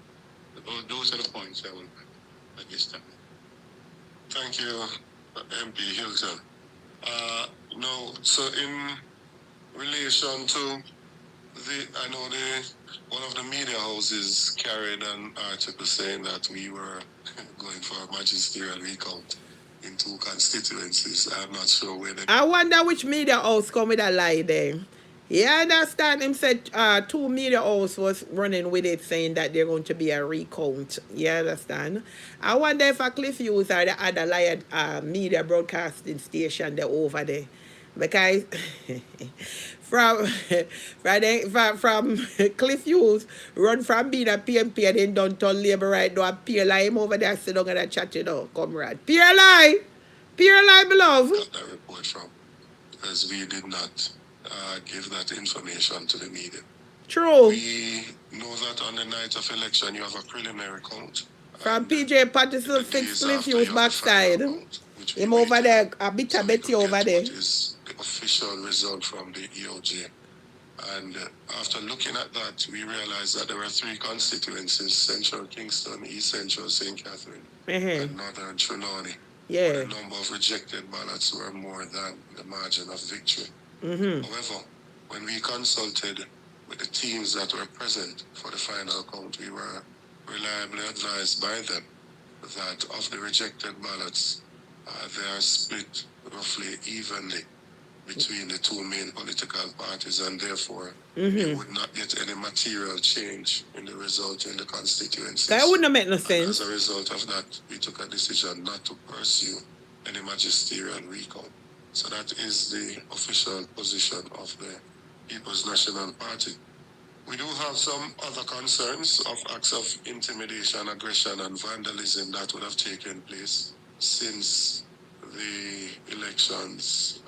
[SPEAKER 5] Those are the points I will make at this time.
[SPEAKER 4] Thank you, MP Hilton. No, so in relation to I know one of the media houses carried an article saying that we were going for a magisterial recount in 2 constituencies. I'm not sure where they...
[SPEAKER 1] I wonder which media house come with a lie there. Yeah, I understand him said 2 media house was running with it saying that they're going to be a recount. Yeah, understand. I wonder if a Cliff Hughes or the other liar media broadcasting station they're over there. Because from Cliff Hughes run from being a PMP and then done turn labor right now and Pierre Lie him over there sit down and chat, you know, comrade. Pierre Lie, beloved.
[SPEAKER 4] Got that report from, because we did not give that information to the media.
[SPEAKER 1] True.
[SPEAKER 4] We know that on the night of election you have a preliminary count.
[SPEAKER 1] From PJ Patterson fix Cliff Hughes backside. Him over there, a bit of Betty over there.
[SPEAKER 4] What is the official result from the EOJ? And after looking at that, we realized that there were 3 constituencies: Central Kingston, East Central St. Catherine, and Northern Trelawney.
[SPEAKER 1] Yeah.
[SPEAKER 4] The number of rejected ballots were more than the margin of victory. However, when we consulted with the teams that were present for the final count, we were reliably advised by them that of the rejected ballots, they are split roughly evenly between the 2 main political parties, and therefore you would not get any material change in the result in the constituencies.
[SPEAKER 1] That wouldn't make no sense.
[SPEAKER 4] As a result of that, we took a decision not to pursue any magisterial recount. So that is the official position of the People's National Party. We do have some other concerns of acts of intimidation, aggression, and vandalism that would have taken place since the elections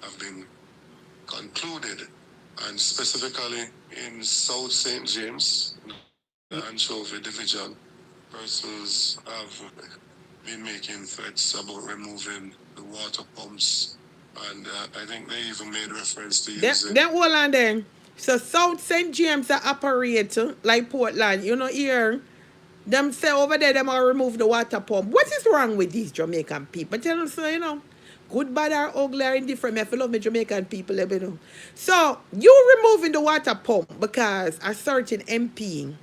[SPEAKER 4] have been concluded, and specifically in South St. James, the Anchovy Division, persons have been making threats about removing the water pumps, and I think they even made reference to using...
[SPEAKER 1] Then hold on then. So South St. James are operate like Portland. You know here, them say over there them will remove the water pump. What is wrong with these Jamaican people? Tell them so, you know. Good, bad, or ugly, or indifferent. I love my Jamaican people, you know. So you removing the water pump because a certain MP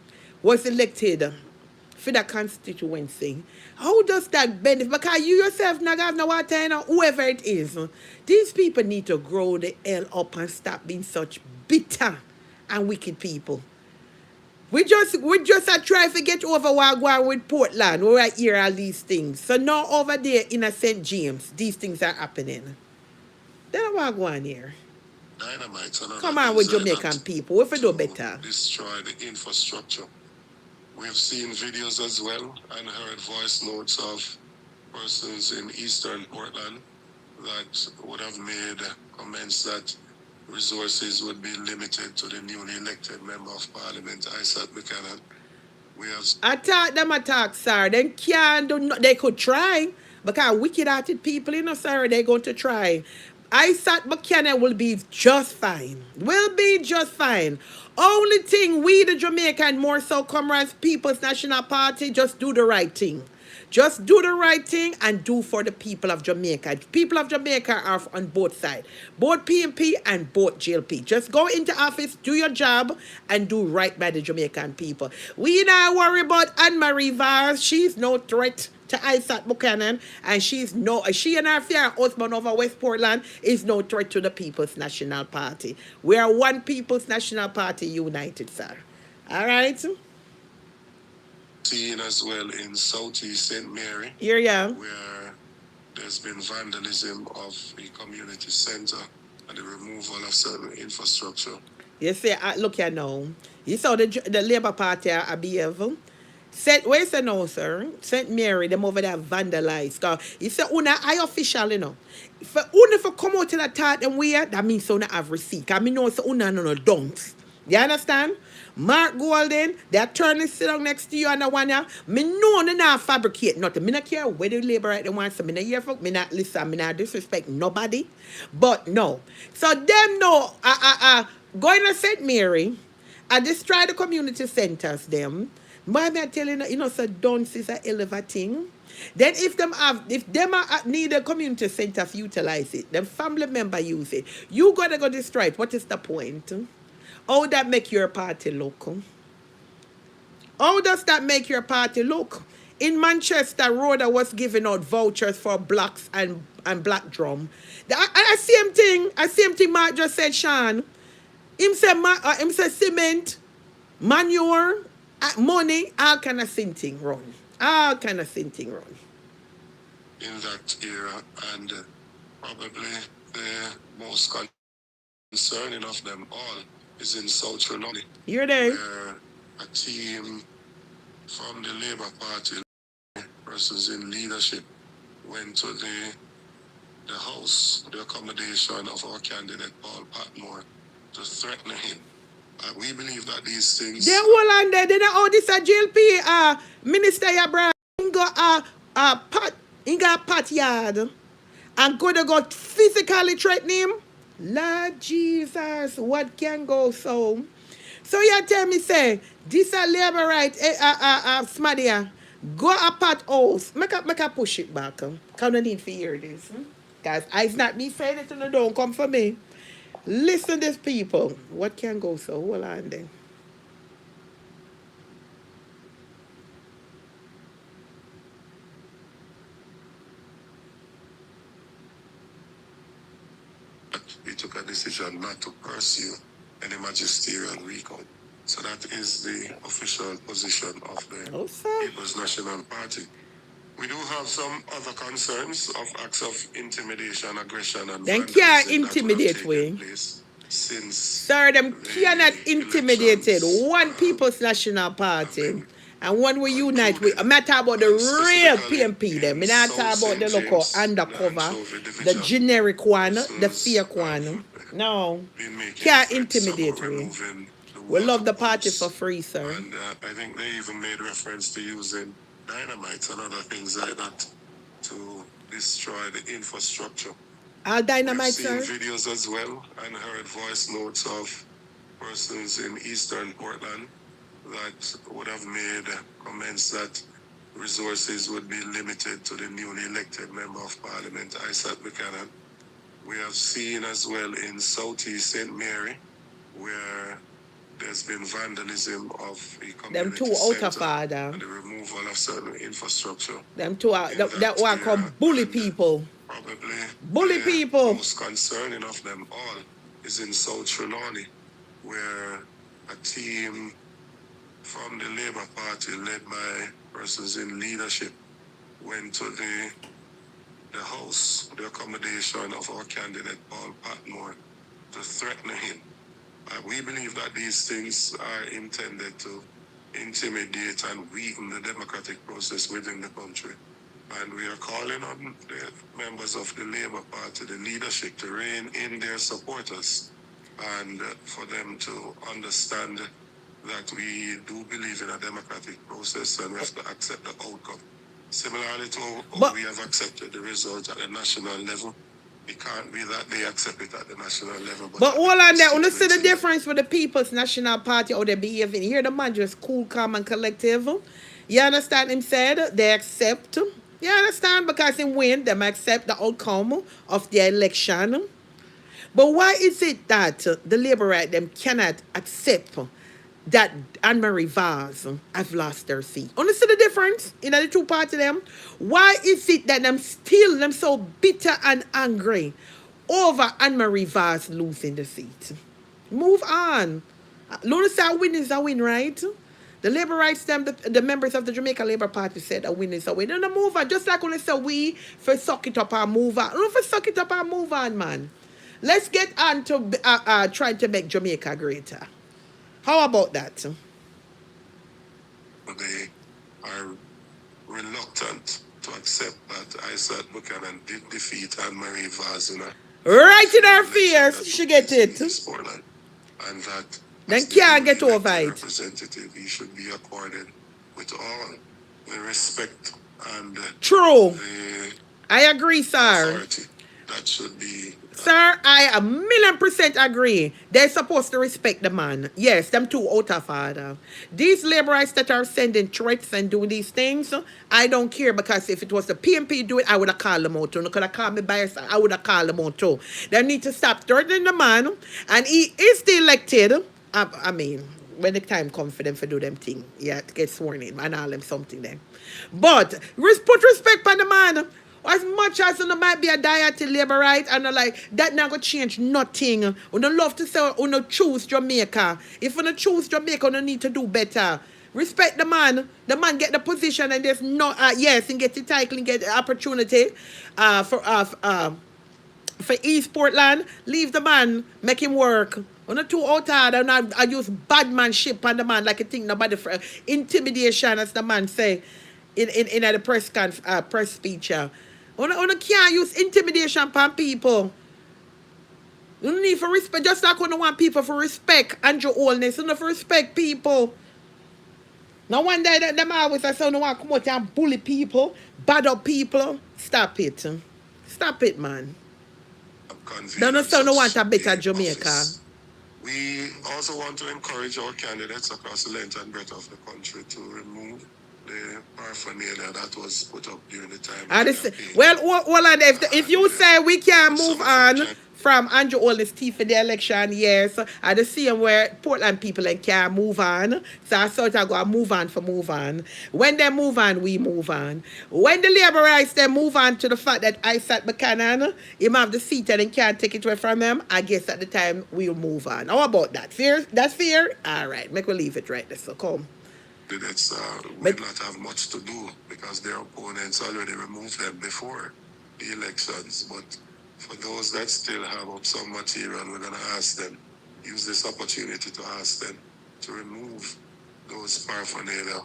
[SPEAKER 1] was elected for the constituency. How does that benefit? Because you yourself not have no water, you know, whoever it is. These people need to grow the hell up and stop being such bitter and wicked people. We just try to get over Wagwan with Portland. We right here all these things. So now over there in a St. James, these things are happening. Then Wagwan here.
[SPEAKER 4] Dynamite.
[SPEAKER 1] Come on with Jamaican people. We do better.
[SPEAKER 4] Destroy the infrastructure. We've seen videos as well and heard voice notes of persons in eastern Portland
[SPEAKER 5] that would have made comments that resources would be limited to the newly elected member of parliament, Isaac Buchanan. We have
[SPEAKER 1] Attack, sir. They can't do no, they could try. Because wicked hearted people, sir, they're going to try. Isaac Buchanan will be just fine. Will be just fine. Only thing we the Jamaican more so comrades People's National Party just do the right thing. Just do the right thing and do for the people of Jamaica. People of Jamaica are on both sides, both PNP and both JLP. Just go into office, do your job, and do right by the Jamaican people. We not worry about Anne-Marie Vars. She's no threat to Isaac Buchanan, and she and her fair husband over West Portland is no threat to the People's National Party. We are one People's National Party united, sir. All right?
[SPEAKER 5] seen as well in Southeast St. Mary,
[SPEAKER 1] Yeah.
[SPEAKER 5] where there's been vandalism of the community center and the removal of certain infrastructure.
[SPEAKER 1] You see, look here now. You saw the Labour Party are behave. Where's the no, sir? St. Mary, them over there vandalized. Cause you say, una, I official, If una for come out to the thought them way, that means so una have receipt. Cause me know so una no don't. You understand? Mark Golden, they're turning sit down next to you and the one ya. Me know they not fabricate nothing. Me not care where the labor right the one. So me not hear folk. Me not listen. Me not disrespect nobody. But no. So them know going to St. Mary, I destroy the community centers them. But I'm telling you, so dunce is a hell of a thing. Then if them need a community center to utilize it, them family member use it, you gotta go destroy it. What is the point? How that make your party look? How does that make your party look? In Manchester, Rhoda was giving out vouchers for blacks and black drum. I same thing Mark just said, Sean. Him say cement, manure, money, all kind of same thing run. All kind of same thing run.
[SPEAKER 5] In that era, and probably the most concerning of them all is in South Trinidad.
[SPEAKER 1] You're there.
[SPEAKER 5] Where a team from the Labour Party, persons in leadership, went to the house, the accommodation of our candidate Paul Patmore to threaten him. We believe that these things.
[SPEAKER 1] They all on there. They know this a JLP minister Abraham got pat yard and could go physically threaten him. Lord Jesus, what can go so? So you tell me say this a labor right Smadia. Go a pat house. Make a push it back. Cause no need to hear this. Guys, it's not me saying it and don't come for me. Listen to this people. What can go so? Hold on then.
[SPEAKER 5] We took a decision not to pursue any magisterial recall. So that is the official position of the People's National Party. We do have some other concerns of acts of intimidation, aggression, and
[SPEAKER 1] they can't intimidate we.
[SPEAKER 5] Since
[SPEAKER 1] sir, them cannot intimidate one People's National Party. And when we unite, I'm not talking about the real PMP them. I'm not talking about the local undercover, the generic one, the fake one. No, can't intimidate we. We love the party for free, sir.
[SPEAKER 5] And I think they even made reference to using dynamite and other things like that to destroy the infrastructure.
[SPEAKER 1] All dynamite,
[SPEAKER 5] We've
[SPEAKER 1] sir?
[SPEAKER 5] seen videos as well and heard voice notes of persons in Eastern Portland that would have made comments that resources would be limited to the newly elected member of parliament, Isaac Buchanan. We have seen as well in Southeast St. Mary, where there's been vandalism of the community
[SPEAKER 1] them two out of order.
[SPEAKER 5] And the removal of certain infrastructure.
[SPEAKER 1] Them two are that one come bully people.
[SPEAKER 5] Probably
[SPEAKER 1] bully people.
[SPEAKER 5] Most concerning of them all is in South Trinidad, where a team from the Labour Party led by persons in leadership went to the house, the accommodation of our candidate Paul Patmore to threaten him. We believe that these things are intended to intimidate and weaken the democratic process within the country. And we are calling on the members of the Labour Party, the leadership, to rein in their supporters and for them to understand that we do believe in a democratic process and we have to accept the outcome. Similarly to how we have accepted the results at the national level, it can't be that they accept it at the national level.
[SPEAKER 1] But all on that, when you see the difference with the People's National Party, how they behaving, here the man just cool, calm, and collective. You understand him said? They accept. You understand? Because him win, them accept the outcome of the election. But why is it that the Labour right them cannot accept that Anne-Marie Vaz have lost their seat? Understand the difference in the two parties them? Why is it that them still them so bitter and angry over Anne-Marie Vaz losing the seat? Move on. Luna said a win is a win, right? The Labour rights them, the members of the Jamaica Labour Party said a win is a win. And a move on. Just like when they say we for suck it up and move on. No, for suck it up and move on, man. Let's get on to trying to make Jamaica greater. How about that?
[SPEAKER 5] They are reluctant to accept that Isaac Buchanan did defeat Anne-Marie Vaz
[SPEAKER 1] right in our face, she get it.
[SPEAKER 5] And that
[SPEAKER 1] then can't get over it.
[SPEAKER 5] Representative, he should be accorded with all the respect and
[SPEAKER 1] true. I agree, sir.
[SPEAKER 5] Authority that should be.
[SPEAKER 1] Sir, I 1,000,000% agree. They're supposed to respect the man. Yes, them two out of order. These Labourites that are sending threats and doing these things, I don't care, because if it was the PNP do it, I would have called them out too. They could have called me biased, I would have called them out too. They need to stop threatening the man, and he is the elected. I mean, when the time comes for them to do them thing, yeah, to get sworn in, and all them something then. But put respect on the man. As much as there might be a diet in Labour right, and like that not gonna change nothing. We don't love to say we don't choose Jamaica. If we don't choose Jamaica, we don't need to do better. Respect the man. The man get the position, and there's no yes, and get the title and get the opportunity for East Portland. Leave the man, make him work. We're not too out hard, and I use badmanship on the man like a thing nobody for intimidation, as the man say in the press speech. You can't use intimidation upon people. You need for respect, just like when you want people for respect and your oldness. You know, for respect people. Now one day that them always say, so no want to come out and bully people, bad up people. Stop it. Stop it, man. Don't want a better Jamaica.
[SPEAKER 5] Office. We also want to encourage our candidates across the length and breadth of the country to remove the paraphernalia that was put up during the time.
[SPEAKER 1] Well, if you say we can move on from Andrew Oldest teeth for the election, yes, I just see where Portland people can move on. So I thought I go move on. When they move on, we move on. When the Labourites they move on to the fact that Isaac Buchanan, him have the seat and can't take it away from him, I guess at the time we'll move on. How about that? Fear? That's fear? All right, make we leave it right there. So come.
[SPEAKER 5] Candidates will not have much to do because their opponents already removed them before the elections. But for those that still have up some material, we're going to ask them, use this opportunity to ask them to remove those paraphernalia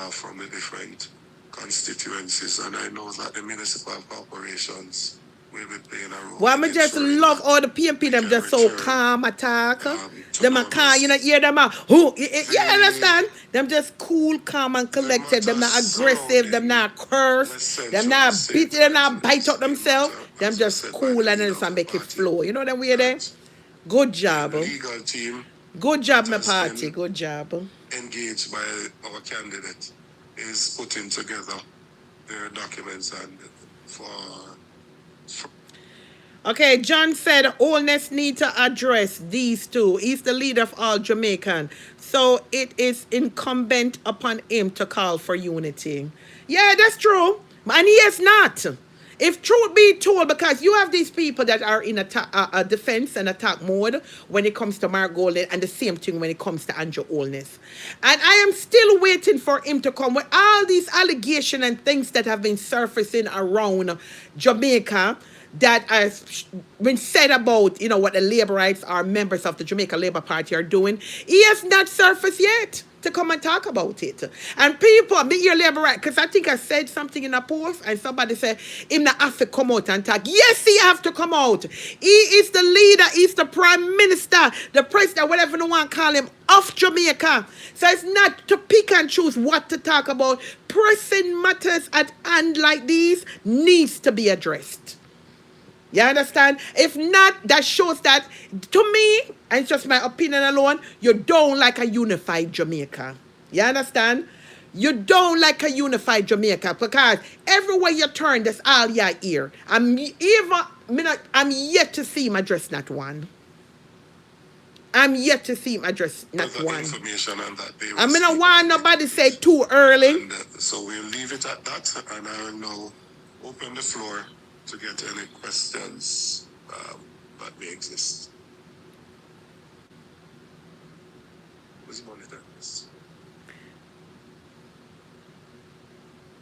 [SPEAKER 5] from the different constituencies. And I know that the municipal corporations will be playing a role.
[SPEAKER 1] Well, I just love all the PNP, them just so calm attack. Them are calm, you know, hear them out. Who? You understand? Them just cool, calm, and collected. Them not aggressive. Them not curse. Them not beat. Them not bite up themselves. Them just cool and just make it flow. You know them way there? Good job.
[SPEAKER 5] Legal team.
[SPEAKER 1] Good job, my party. Good job.
[SPEAKER 5] Engaged by our candidate is putting together their documents and for.
[SPEAKER 1] Okay, John said Oldness need to address these two. He's the leader of all Jamaican. So it is incumbent upon him to call for unity. Yeah, that's true. And he is not. If truth be told, because you have these people that are in a defense and attack mode when it comes to Mark Golden, and the same thing when it comes to Andrew Oldness. And I am still waiting for him to come with all these allegations and things that have been surfacing around Jamaica that has been said about, you know, what the Labourites or members of the Jamaica Labour Party are doing. He has not surfaced yet. to come and talk about it. And people, be your labor right, because I think I said something in a post and somebody said, him not have to come out and talk. Yes, he have to come out. He is the leader, he's the prime minister, the president, whatever you want to call him, of Jamaica. So it's not to pick and choose what to talk about. Pressing matters at hand like these needs to be addressed. You understand? If not, that shows that, to me, and it's just my opinion alone, you don't like a unified Jamaica. You understand? You don't like a unified Jamaica because everywhere you turn, that's all you hear. I'm yet to see him address not one. I'm yet to see him address not one.
[SPEAKER 5] Information on that day.
[SPEAKER 1] I mean, I want nobody say too early.
[SPEAKER 5] And, so we'll leave it at that, and I will now open the floor to get any questions that may exist. Who's monitoring this?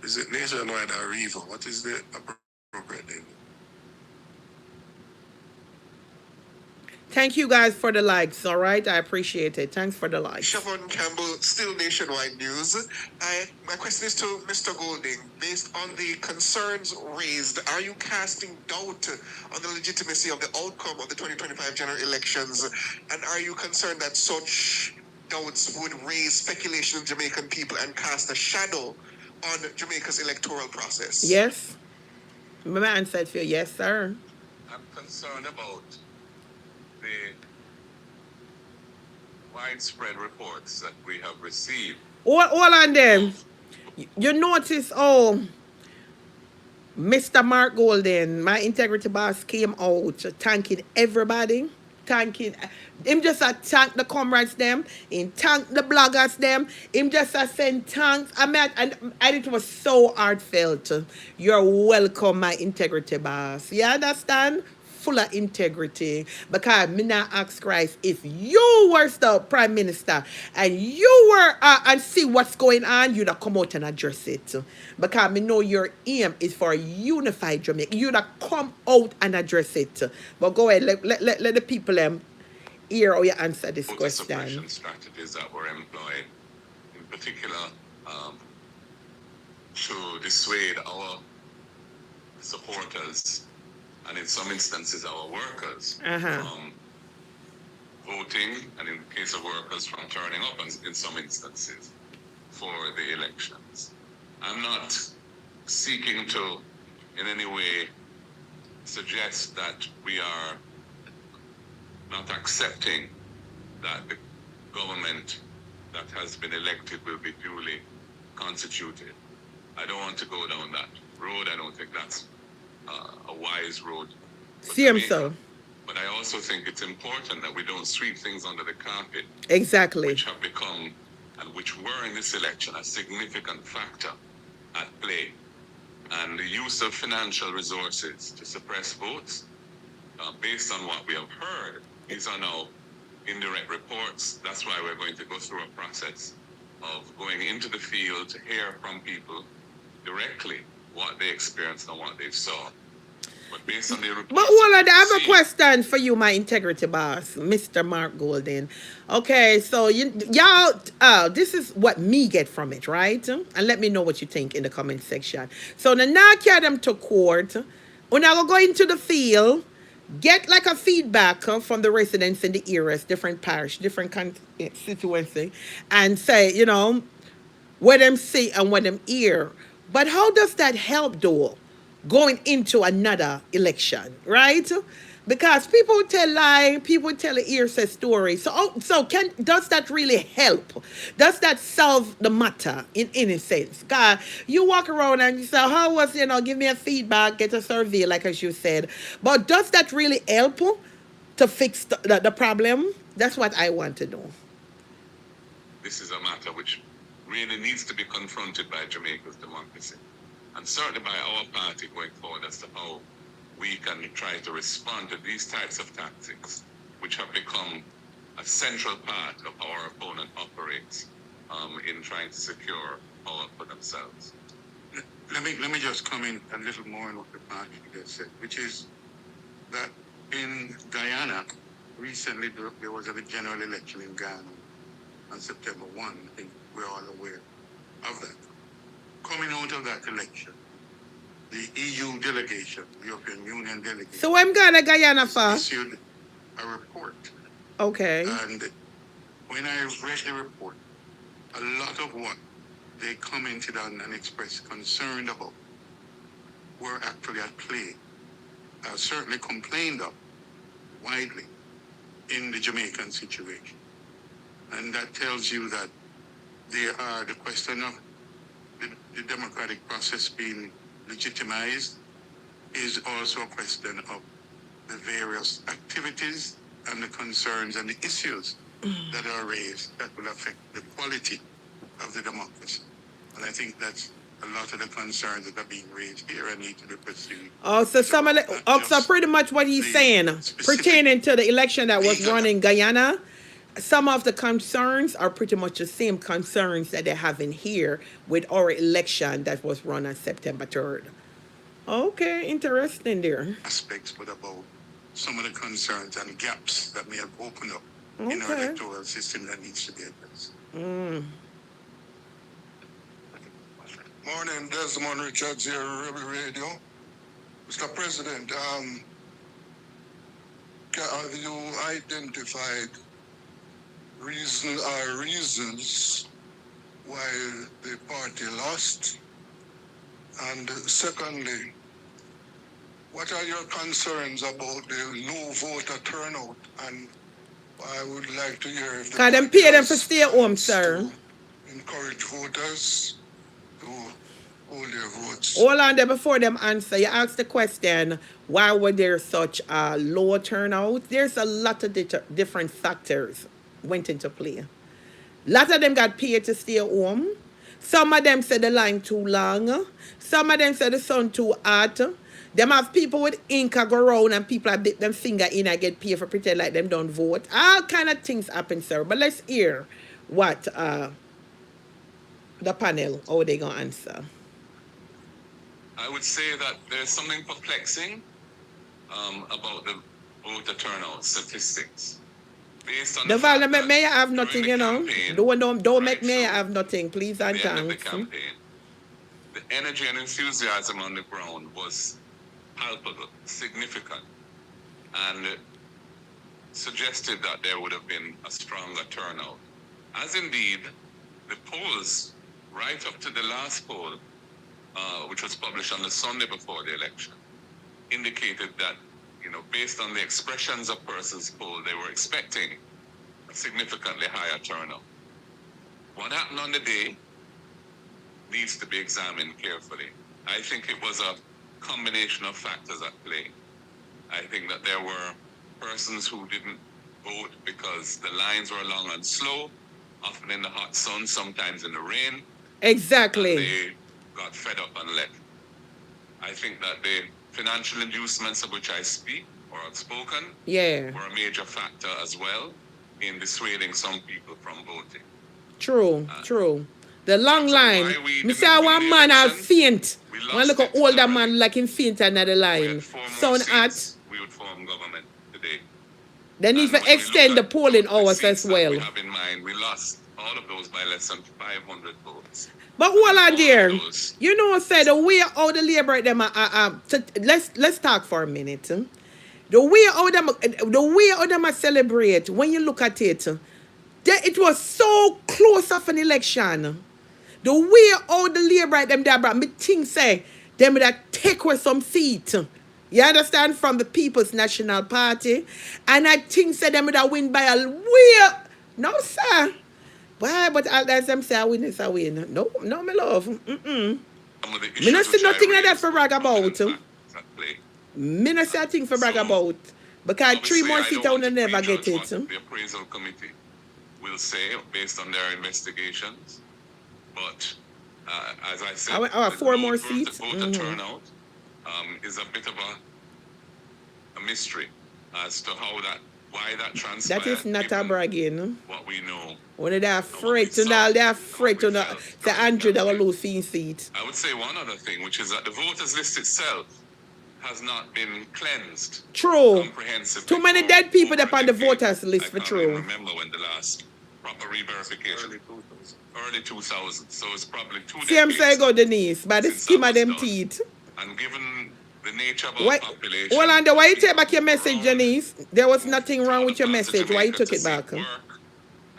[SPEAKER 5] Is it nationwide or regional? What is the appropriate name?
[SPEAKER 1] Thank you guys for the likes, all right? I appreciate it. Thanks for the likes.
[SPEAKER 6] Siobhan Campbell, still Nationwide News. My question is to Mr. Golding. Based on the concerns raised, are you casting doubt on the legitimacy of the outcome of the 2025 general elections? And are you concerned that such doubts would raise speculation of Jamaican people and cast a shadow on Jamaica's electoral process?
[SPEAKER 1] Yes. My man said for you, yes, sir.
[SPEAKER 4] I'm concerned about the widespread reports that we have received.
[SPEAKER 1] All on them. You notice, Mr. Mark Golden, my integrity boss, came out thanking everybody. Thanking him, just thank the comrades them, him thank the bloggers them, him just send thanks. And it was so heartfelt. You're welcome, my integrity boss. You understand? Full of integrity, because me not ask Christ if you were the prime minister and you were and see what's going on, you'd have come out and address it, because me know your aim is for a unified Jamaica. You'd have come out and address it. But go ahead, let the people hear how you answer this question.
[SPEAKER 4] Suppression strategies that were employed, in particular, to dissuade our supporters, and in some instances our workers, from voting, and in the case of workers from turning up in some instances for the elections. I'm not seeking to in any way suggest that we are not accepting that the government that has been elected will be duly constituted. I don't want to go down that road. I don't think that's a wise road.
[SPEAKER 1] Same so.
[SPEAKER 4] But I also think it's important that we don't sweep things under the carpet.
[SPEAKER 1] Exactly.
[SPEAKER 4] Which have become, and which were in this election, a significant factor at play. And the use of financial resources to suppress votes, based on what we have heard, these are now indirect reports. That's why we're going to go through a process of going into the field to hear from people directly what they experienced and what they saw. But based on the reports,
[SPEAKER 1] but hold on, I have a question for you, my integrity boss, Mr. Mark Golden. Okay, so y'all, this is what me get from it, right? And let me know what you think in the comment section. So the now carry them to court. When I go into the field, get like a feedback from the residents in the areas, different parish, different constituency, and say, what them see and what them hear. But how does that help, though, going into another election, right? Because people tell lies, people tell a hearsay story. So does that really help? Does that solve the matter in any sense? God, you walk around and you say, how was, give me a feedback, get a survey, like as you said. But does that really help to fix the problem? That's what I want to know.
[SPEAKER 4] This is a matter which really needs to be confronted by Jamaica's democracy, and certainly by our party going forward, as to how we can try to respond to these types of tactics, which have become a central part of how our opponent operates in trying to secure power for themselves.
[SPEAKER 5] Let me just comment a little more on what the party just said, which is that in Guyana, recently there was a general election in Ghana, on September 1. I think we're all aware of that. Coming out of that election, the EU delegation, the European Union delegation,
[SPEAKER 1] So I'm gonna Guyana for
[SPEAKER 5] issued a report.
[SPEAKER 1] okay.
[SPEAKER 5] And when I read the report, a lot of what they commented on and expressed concern about were actually at play, certainly complained of widely in the Jamaican situation. And that tells you that there are the question of the democratic process being legitimized is also a question of the various activities and the concerns and the issues that are raised that will affect the quality of the democracy. And I think that's a lot of the concerns that are being raised here and need to be pursued.
[SPEAKER 1] Oh, so some of the so pretty much what he's saying pertaining to the election that was run in Guyana. Some of the concerns are pretty much the same concerns that they have in here with our election that was run on September 3rd. Okay, interesting there.
[SPEAKER 5] Aspects, but about some of the concerns and gaps that may have opened up in our electoral system that needs to be addressed.
[SPEAKER 3] Morning, Desmond Richards here, Rebel Radio. Mr. President, have you identified reasons why the party lost? And secondly, what are your concerns about the low voter turnout? And I would like to hear if
[SPEAKER 1] Can them pay them for stay home, sir?
[SPEAKER 3] Encourage voters to hold their votes.
[SPEAKER 1] Hold on there before them answer. You asked the question, why were there such a low turnout? There's a lot of different factors went into play. A lot of them got paid to stay home. Some of them said the line too long. Some of them said the sun too hot. Them have people with ink go around and people have dip them finger in and get paid for pretend like them don't vote. All kind of things happen, sir. But let's hear what the panel, how they gonna answer.
[SPEAKER 4] I would say that there's something perplexing about the voter turnout statistics. Based on
[SPEAKER 1] the
[SPEAKER 4] fact
[SPEAKER 1] make
[SPEAKER 4] that
[SPEAKER 1] me have nothing, you know.
[SPEAKER 4] campaign,
[SPEAKER 1] Don't make me have nothing, please and
[SPEAKER 4] at the end of the
[SPEAKER 1] thanks.
[SPEAKER 4] campaign, the energy and enthusiasm on the ground was palpable, significant, and suggested that there would have been a stronger turnout. As indeed, the polls, right up to the last poll, which was published on the Sunday before the election, indicated that, you know, based on the expressions of persons polled, they were expecting a significantly higher turnout. What happened on the day needs to be examined carefully. I think it was a combination of factors at play. I think that there were persons who didn't vote because the lines were long and slow, often in the hot sun, sometimes in the rain.
[SPEAKER 1] Exactly.
[SPEAKER 4] They got fed up and left. I think that the financial inducements of which I speak or have spoken were a major factor as well in dissuading some people from voting.
[SPEAKER 1] True. The long line. Me say one man have faint. One look at older man like him faint another line. Sound hot.
[SPEAKER 4] We would form government today.
[SPEAKER 1] They need to extend the polling hours as well.
[SPEAKER 4] We have in mind, we lost all of those by less than 500 votes.
[SPEAKER 1] But hold on there. You know, say the way how the labor them let's talk for a minute. The way how them celebrate, when you look at it, it was so close of an election. The way how the labor them there brought me think say them that take away some seat. You understand, from the People's National Party, and I think say them that win by a way. No, sir. Why? But as them say, I win is a win. No, my love. Me not see nothing like that for brag about. Me not see a thing for brag about. Because 3 more seats I will never get it.
[SPEAKER 4] The appraisal committee will say based on their investigations. But as I said,
[SPEAKER 1] our 4 more seats.
[SPEAKER 4] The voter turnout is a bit of a mystery as to why that transpired.
[SPEAKER 1] That is not a bragging.
[SPEAKER 4] What we know.
[SPEAKER 1] When they are afraid to now, they are afraid to say Andrew that will lose his seat.
[SPEAKER 4] I would say one other thing, which is that the voters list itself has not been cleansed.
[SPEAKER 1] True.
[SPEAKER 4] Comprehensively.
[SPEAKER 1] Too many dead people up on the voters list for true.
[SPEAKER 4] I can't remember when the last proper re-verification. Early 2000s. So it's probably 2
[SPEAKER 1] See, I'm saying,
[SPEAKER 4] decades
[SPEAKER 1] go Denise, by the
[SPEAKER 4] since
[SPEAKER 1] skim
[SPEAKER 4] that
[SPEAKER 1] of
[SPEAKER 4] was
[SPEAKER 1] them
[SPEAKER 4] done.
[SPEAKER 1] teeth.
[SPEAKER 4] And given the nature of our
[SPEAKER 1] Why,
[SPEAKER 4] population,
[SPEAKER 1] hold on, why you
[SPEAKER 4] we
[SPEAKER 1] take
[SPEAKER 4] have
[SPEAKER 1] back your
[SPEAKER 4] moved
[SPEAKER 1] message,
[SPEAKER 4] around,
[SPEAKER 1] Janice? There was
[SPEAKER 4] moved
[SPEAKER 1] nothing
[SPEAKER 4] to
[SPEAKER 1] wrong
[SPEAKER 4] other
[SPEAKER 1] with your
[SPEAKER 4] parts of
[SPEAKER 1] message. Why you
[SPEAKER 4] Jamaica
[SPEAKER 1] took
[SPEAKER 4] to
[SPEAKER 1] it
[SPEAKER 4] seek
[SPEAKER 1] back?
[SPEAKER 4] work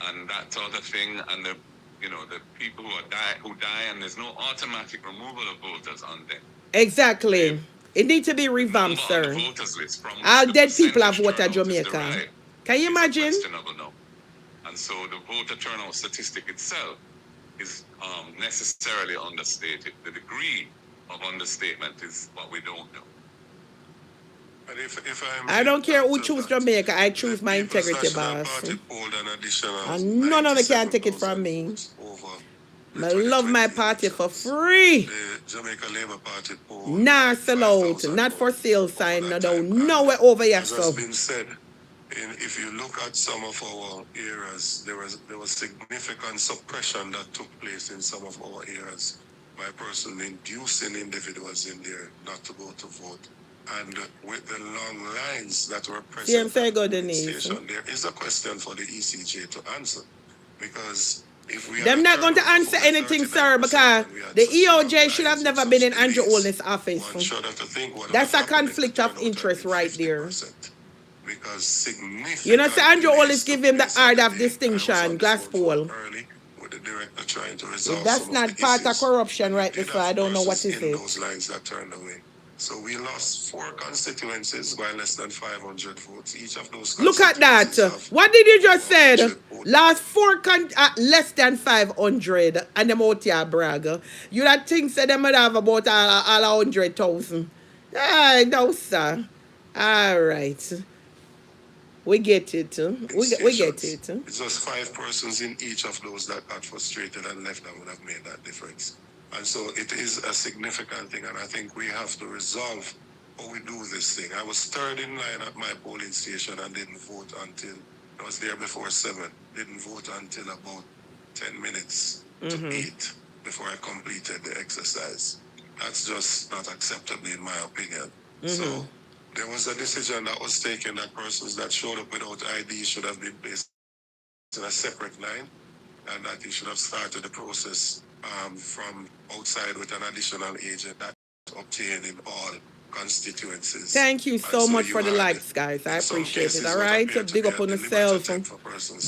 [SPEAKER 4] and that sort of thing, and the the people who die, and there's no automatic removal of voters on them.
[SPEAKER 1] Exactly. It needs to be
[SPEAKER 4] The
[SPEAKER 1] revamped,
[SPEAKER 4] number on
[SPEAKER 1] sir.
[SPEAKER 4] the voters list from which
[SPEAKER 1] All
[SPEAKER 4] the
[SPEAKER 1] dead people have
[SPEAKER 4] percentage
[SPEAKER 1] voted
[SPEAKER 4] turnout is
[SPEAKER 1] Jamaica.
[SPEAKER 4] derived
[SPEAKER 1] Can you
[SPEAKER 4] is
[SPEAKER 1] imagine?
[SPEAKER 4] questionable now. And so the voter turnout statistic itself is necessarily understated. The degree of understatement is what we don't know.
[SPEAKER 5] And if
[SPEAKER 1] I don't care who choose Jamaica. I choose my integrity, boss.
[SPEAKER 5] Party polled an additional
[SPEAKER 1] And none of them can take it from me. I love my party for free.
[SPEAKER 5] The Jamaica Labour Party polled
[SPEAKER 1] Nah, sell out. Not for sale sign. No, nowhere over here,
[SPEAKER 5] as
[SPEAKER 1] so.
[SPEAKER 5] has been said, if you look at some of our areas, there was significant suppression that took place in some of our areas by person inducing individuals in there not to go to vote. And with the long lines that were present at the polling station, there is a question for the ECJ to answer. Because if we
[SPEAKER 1] them not going to answer anything, sir, because the EOJ should have never been in Andrew Olney's office. That's a conflict of interest right there.
[SPEAKER 5] Because significant,
[SPEAKER 1] you know, say Andrew always give him the order of distinction, glass poll. If that's not part of corruption right there, so I don't know what is it.
[SPEAKER 5] Those lines that turned away. So we lost 4 constituencies by less than 500 votes. Each of those.
[SPEAKER 1] Look at that. What did you just say? Last 4 less than 500, and them out here brag. You that think say them would have about all 100,000. Ah, no, sir. All right. We get it. We get it.
[SPEAKER 5] It's just 5 persons in each of those that got frustrated and left that would have made that difference. And so it is a significant thing, and I think we have to resolve how we do this thing. I was 3rd in line at my polling station and didn't vote until, I was there before 7, didn't vote until about 10 minutes to 8 before I completed the exercise. That's just not acceptable in my opinion. So there was a decision that was taken that persons that showed up without ID should have been placed in a separate line, and that he should have started the process from outside with an additional agent that obtained in all constituencies.
[SPEAKER 1] Thank you so much for the likes, guys. I appreciate it. All right, so big up on yourself.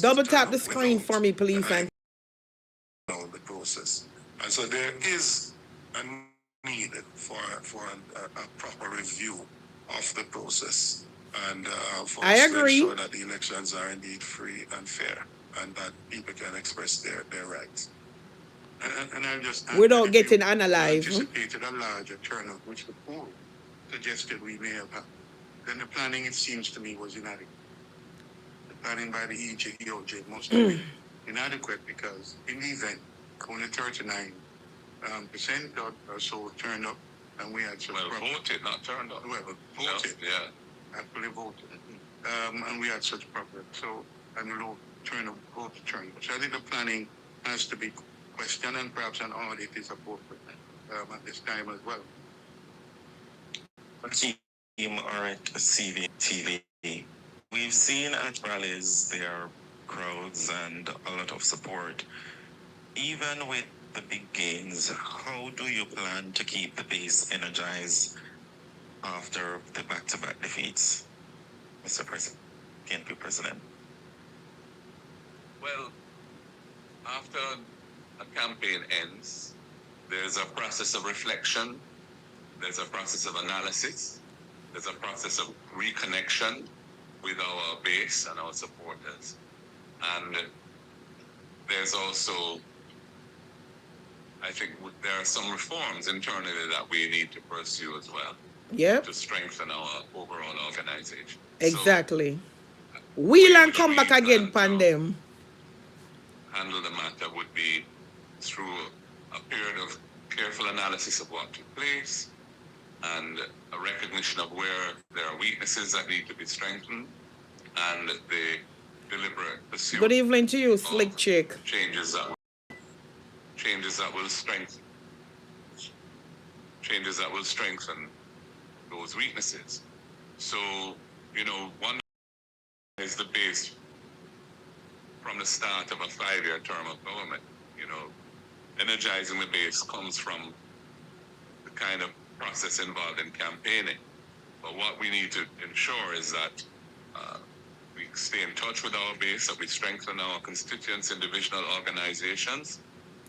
[SPEAKER 1] Double tap the screen for me, please. And
[SPEAKER 5] the process, and so there is a need for a proper review of the process, and for
[SPEAKER 1] I
[SPEAKER 5] us to
[SPEAKER 1] agree.
[SPEAKER 5] ensure that the elections are indeed free and fair, and that people can express their rights. And I just
[SPEAKER 1] without getting analyzed.
[SPEAKER 5] Anticipated a larger turnout, which the poll suggested we may have had. Then the planning, it seems to me, was inadequate. The planning by the EOJ must have been inadequate because in the event, only 39% or so turned up, and we had such
[SPEAKER 4] voted, not turned up.
[SPEAKER 5] Well, voted,
[SPEAKER 4] yeah.
[SPEAKER 5] Actually voted. And we had such problem. So, and low turnout, vote turnout. So I think the planning has to be questioned, and perhaps an audit is appropriate at this time as well.
[SPEAKER 7] Team or at TV, we've seen at rallies there are crowds and a lot of support. Even with the big gains, how do you plan to keep the base energized after the back-to-back defeats, Mr. President, PNP President?
[SPEAKER 4] Well, after a campaign ends, there's a process of reflection, there's a process of analysis, there's a process of reconnection with our base and our supporters. And there's also, I think there are some reforms internally that we need to pursue as well.
[SPEAKER 1] Yep.
[SPEAKER 4] To strengthen our overall organization.
[SPEAKER 1] Exactly. So, wheel and come back again, Pandem.
[SPEAKER 4] Handle the matter would be through a period of careful analysis of what took place and a recognition of where there are weaknesses that need to be strengthened and the deliberate pursuit.
[SPEAKER 1] Good evening to you, slick chick.
[SPEAKER 4] Changes that will strengthen those weaknesses. So, one is the base from the start of a 5-year term of government. You know, energizing the base comes from the kind of process involved in campaigning. But what we need to ensure is that we stay in touch with our base, that we strengthen our constituents and divisional organizations,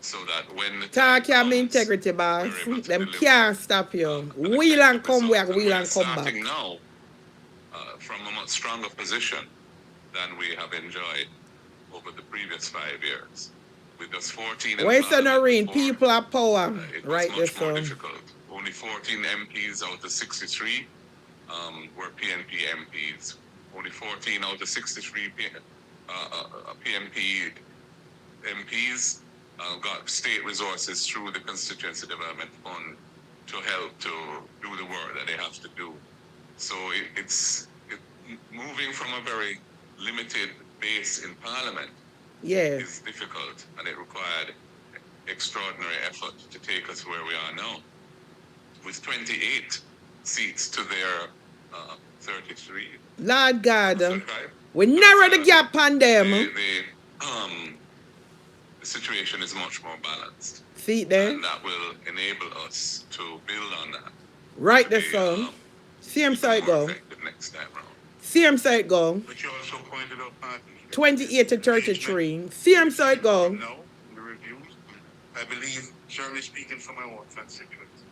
[SPEAKER 4] so that when the
[SPEAKER 1] talk your integrity, boss. Them can't stop you. Wheel and come back, wheel and come back.
[SPEAKER 4] Now from a much stronger position than we have enjoyed over the previous 5 years. With just 14
[SPEAKER 1] Where's the Noreen? People are power. Right,
[SPEAKER 4] much more difficult. Only 14 MPs out of 63 were PNP MPs. Only 14 out of 63 PNP MPs got state resources through the Constituency Development Fund to help to do the work that they have to do. So it's moving from a very limited base in Parliament is difficult, and it required extraordinary effort to take us where we are now. With 28 seats to their 33.
[SPEAKER 1] Lord God, we narrow the gap on them.
[SPEAKER 4] The situation is much more balanced.
[SPEAKER 1] See there?
[SPEAKER 4] And that will enable us to build on that.
[SPEAKER 1] Right the sun. See him so it go.
[SPEAKER 4] Next time round.
[SPEAKER 1] See him so it go.
[SPEAKER 5] But you also pointed out
[SPEAKER 1] 28 to 33. See him so it go.
[SPEAKER 5] No, the reviews. I believe, generally speaking, from my own constituents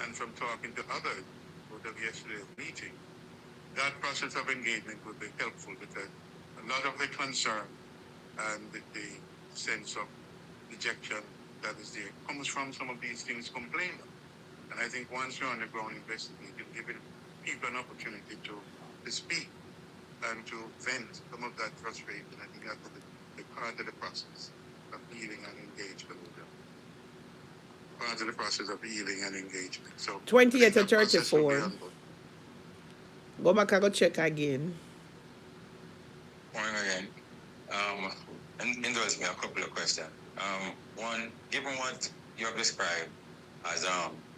[SPEAKER 5] and from talking to others out of yesterday's meeting, that process of engagement would be helpful because a lot of the concern and the sense of dejection that is there comes from some of these things complained of. And I think once you're on the ground investigating, giving people an opportunity to speak and to vent some of that frustration, I think that's the part of the process of healing and engagement. Part of the process of healing and engagement. So
[SPEAKER 1] 28 to 34. Go back and go check again.
[SPEAKER 8] Morning again. Indulge me a couple of questions. One, given what you have described as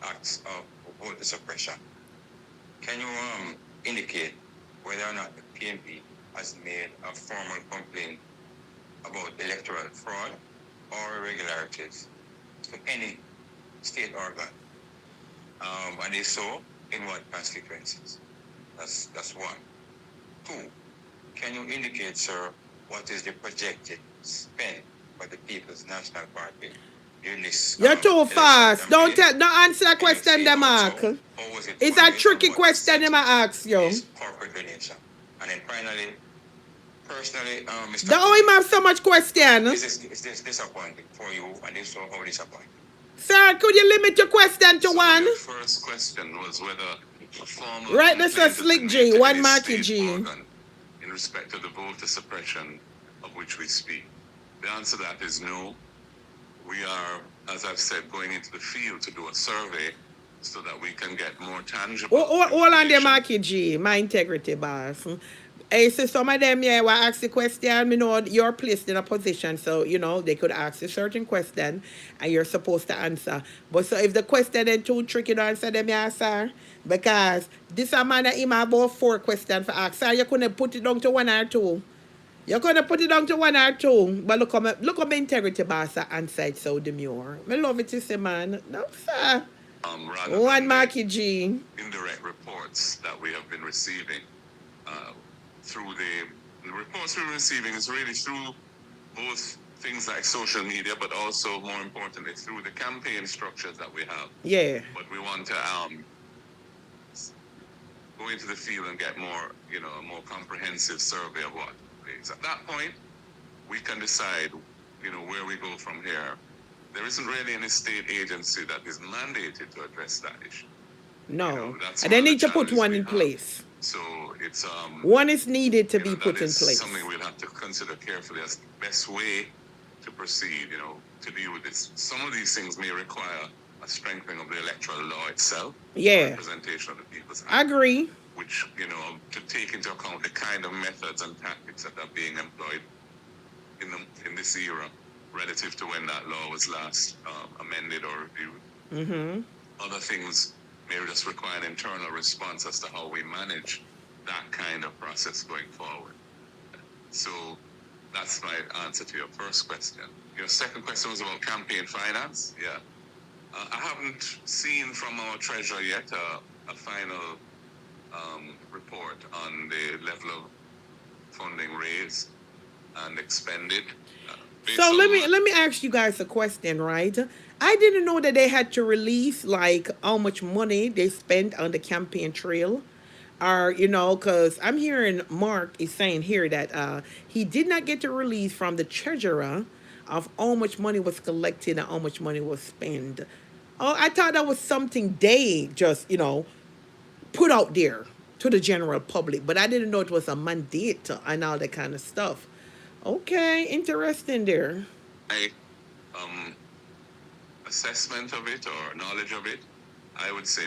[SPEAKER 8] acts of voter suppression, can you indicate whether or not the PNP has made a formal complaint about electoral fraud or irregularities to any state organ? And if so, in what constituencies? That's one. Two, can you indicate, sir, what is the projected spend for the People's National Party in this?
[SPEAKER 1] You're too fast. Don't answer that question, them Mark. It's a tricky question them ask you.
[SPEAKER 8] Corporate donation. And then finally, personally, Mr.
[SPEAKER 1] Don't him have so much question.
[SPEAKER 8] Is this disappointing for you, and if so, how disappointing?
[SPEAKER 1] Sir, could you limit your question to one?
[SPEAKER 4] The first question was whether a formal
[SPEAKER 1] right, this is Slick G, one Marky G.
[SPEAKER 4] In respect to the voter suppression of which we speak. The answer to that is no. We are, as I've said, going into the field to do a survey so that we can get more tangible.
[SPEAKER 1] Hold on there, Marky G, my integrity boss. Hey, so some of them, will ask the question, you know, you're placed in a position, so, you know, they could ask a certain question, and you're supposed to answer. But so if the question is too tricky to answer them, sir, because this a man that him have about 4 questions for ask, sir, you couldn't put it down to 1 or 2. You couldn't put it down to 1 or 2, but look at my integrity boss answer it so demure. I love it to say, man. No, sir. One Marky G.
[SPEAKER 4] Indirect reports that we have been receiving through the reports we're receiving is really through both things like social media, but also more importantly through the campaign structures that we have.
[SPEAKER 1] Yeah.
[SPEAKER 4] But we want to go into the field and get more, you know, a more comprehensive survey of what is. At that point, we can decide, you know, where we go from here. There isn't really any state agency that is mandated to address that issue.
[SPEAKER 1] No,
[SPEAKER 4] you know,
[SPEAKER 1] and they need to put one in place.
[SPEAKER 4] So it's
[SPEAKER 1] one is needed to be put in place.
[SPEAKER 4] Something we'll have to consider carefully as the best way to proceed, you know, to deal with this. Some of these things may require a strengthening of the electoral law itself.
[SPEAKER 1] Yeah.
[SPEAKER 4] Representation of the people's.
[SPEAKER 1] I agree.
[SPEAKER 4] Which, you know, to take into account the kind of methods and tactics that are being employed in this era relative to when that law was last amended or reviewed.
[SPEAKER 1] Mm-hmm.
[SPEAKER 4] Other things may just require an internal response as to how we manage that kind of process going forward. So that's my answer to your first question. Your second question was about campaign finance. Yeah. I haven't seen from our treasurer yet a final report on the level of funding raised and expended.
[SPEAKER 1] So let me ask you guys a question, right? I didn't know that they had to release like how much money they spent on the campaign trail. Or, you know, because I'm hearing Mark is saying here that he did not get a release from the treasurer of how much money was collected and how much money was spent. Oh, I thought that was something they just, you know, put out there to the general public, but I didn't know it was a mandate and all that kind of stuff. Okay, interesting there.
[SPEAKER 4] My assessment of it or knowledge of it, I would say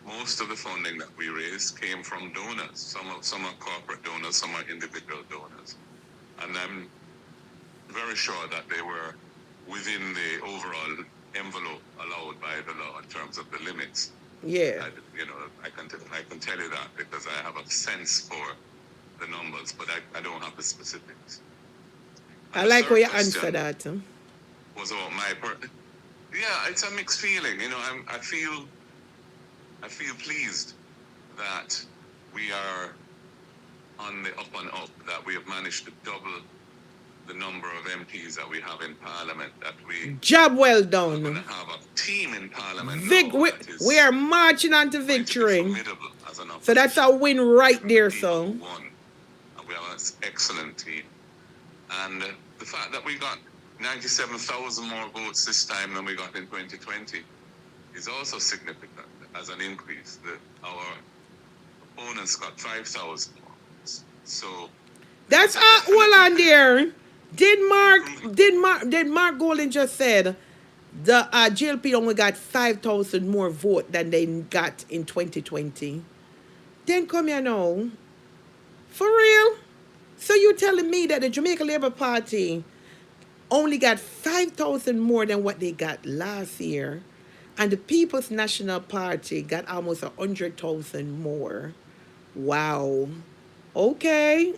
[SPEAKER 4] most of the funding that we raised came from donors. Some are corporate donors, some are individual donors. And I'm very sure that they were within the overall envelope allowed by the law in terms of the limits.
[SPEAKER 1] Yeah.
[SPEAKER 4] I can tell you that because I have a sense for the numbers, but I don't have the specifics.
[SPEAKER 1] I like how you answer that.
[SPEAKER 4] Was about yeah, it's a mixed feeling. I feel pleased that we are on the up and up, that we have managed to double the number of MPs that we have in Parliament, that we
[SPEAKER 1] job well done.
[SPEAKER 4] We're going to have a team in Parliament.
[SPEAKER 1] We are marching on to victory. So that's a win right there. So
[SPEAKER 4] and we have an excellent team, and the fact that we got 97,000 more votes this time than we got in 2020 is also significant as an increase. Our opponents got 5,000 more. So
[SPEAKER 1] that's hold on there. Did Mark Golden just said the GLP only got 5,000 more votes than they got in 2020? Then come here now. For real? So you telling me that the Jamaica Labour Party only got 5,000 more than what they got last year, and the People's National Party got almost 100,000 more? Wow. Okay.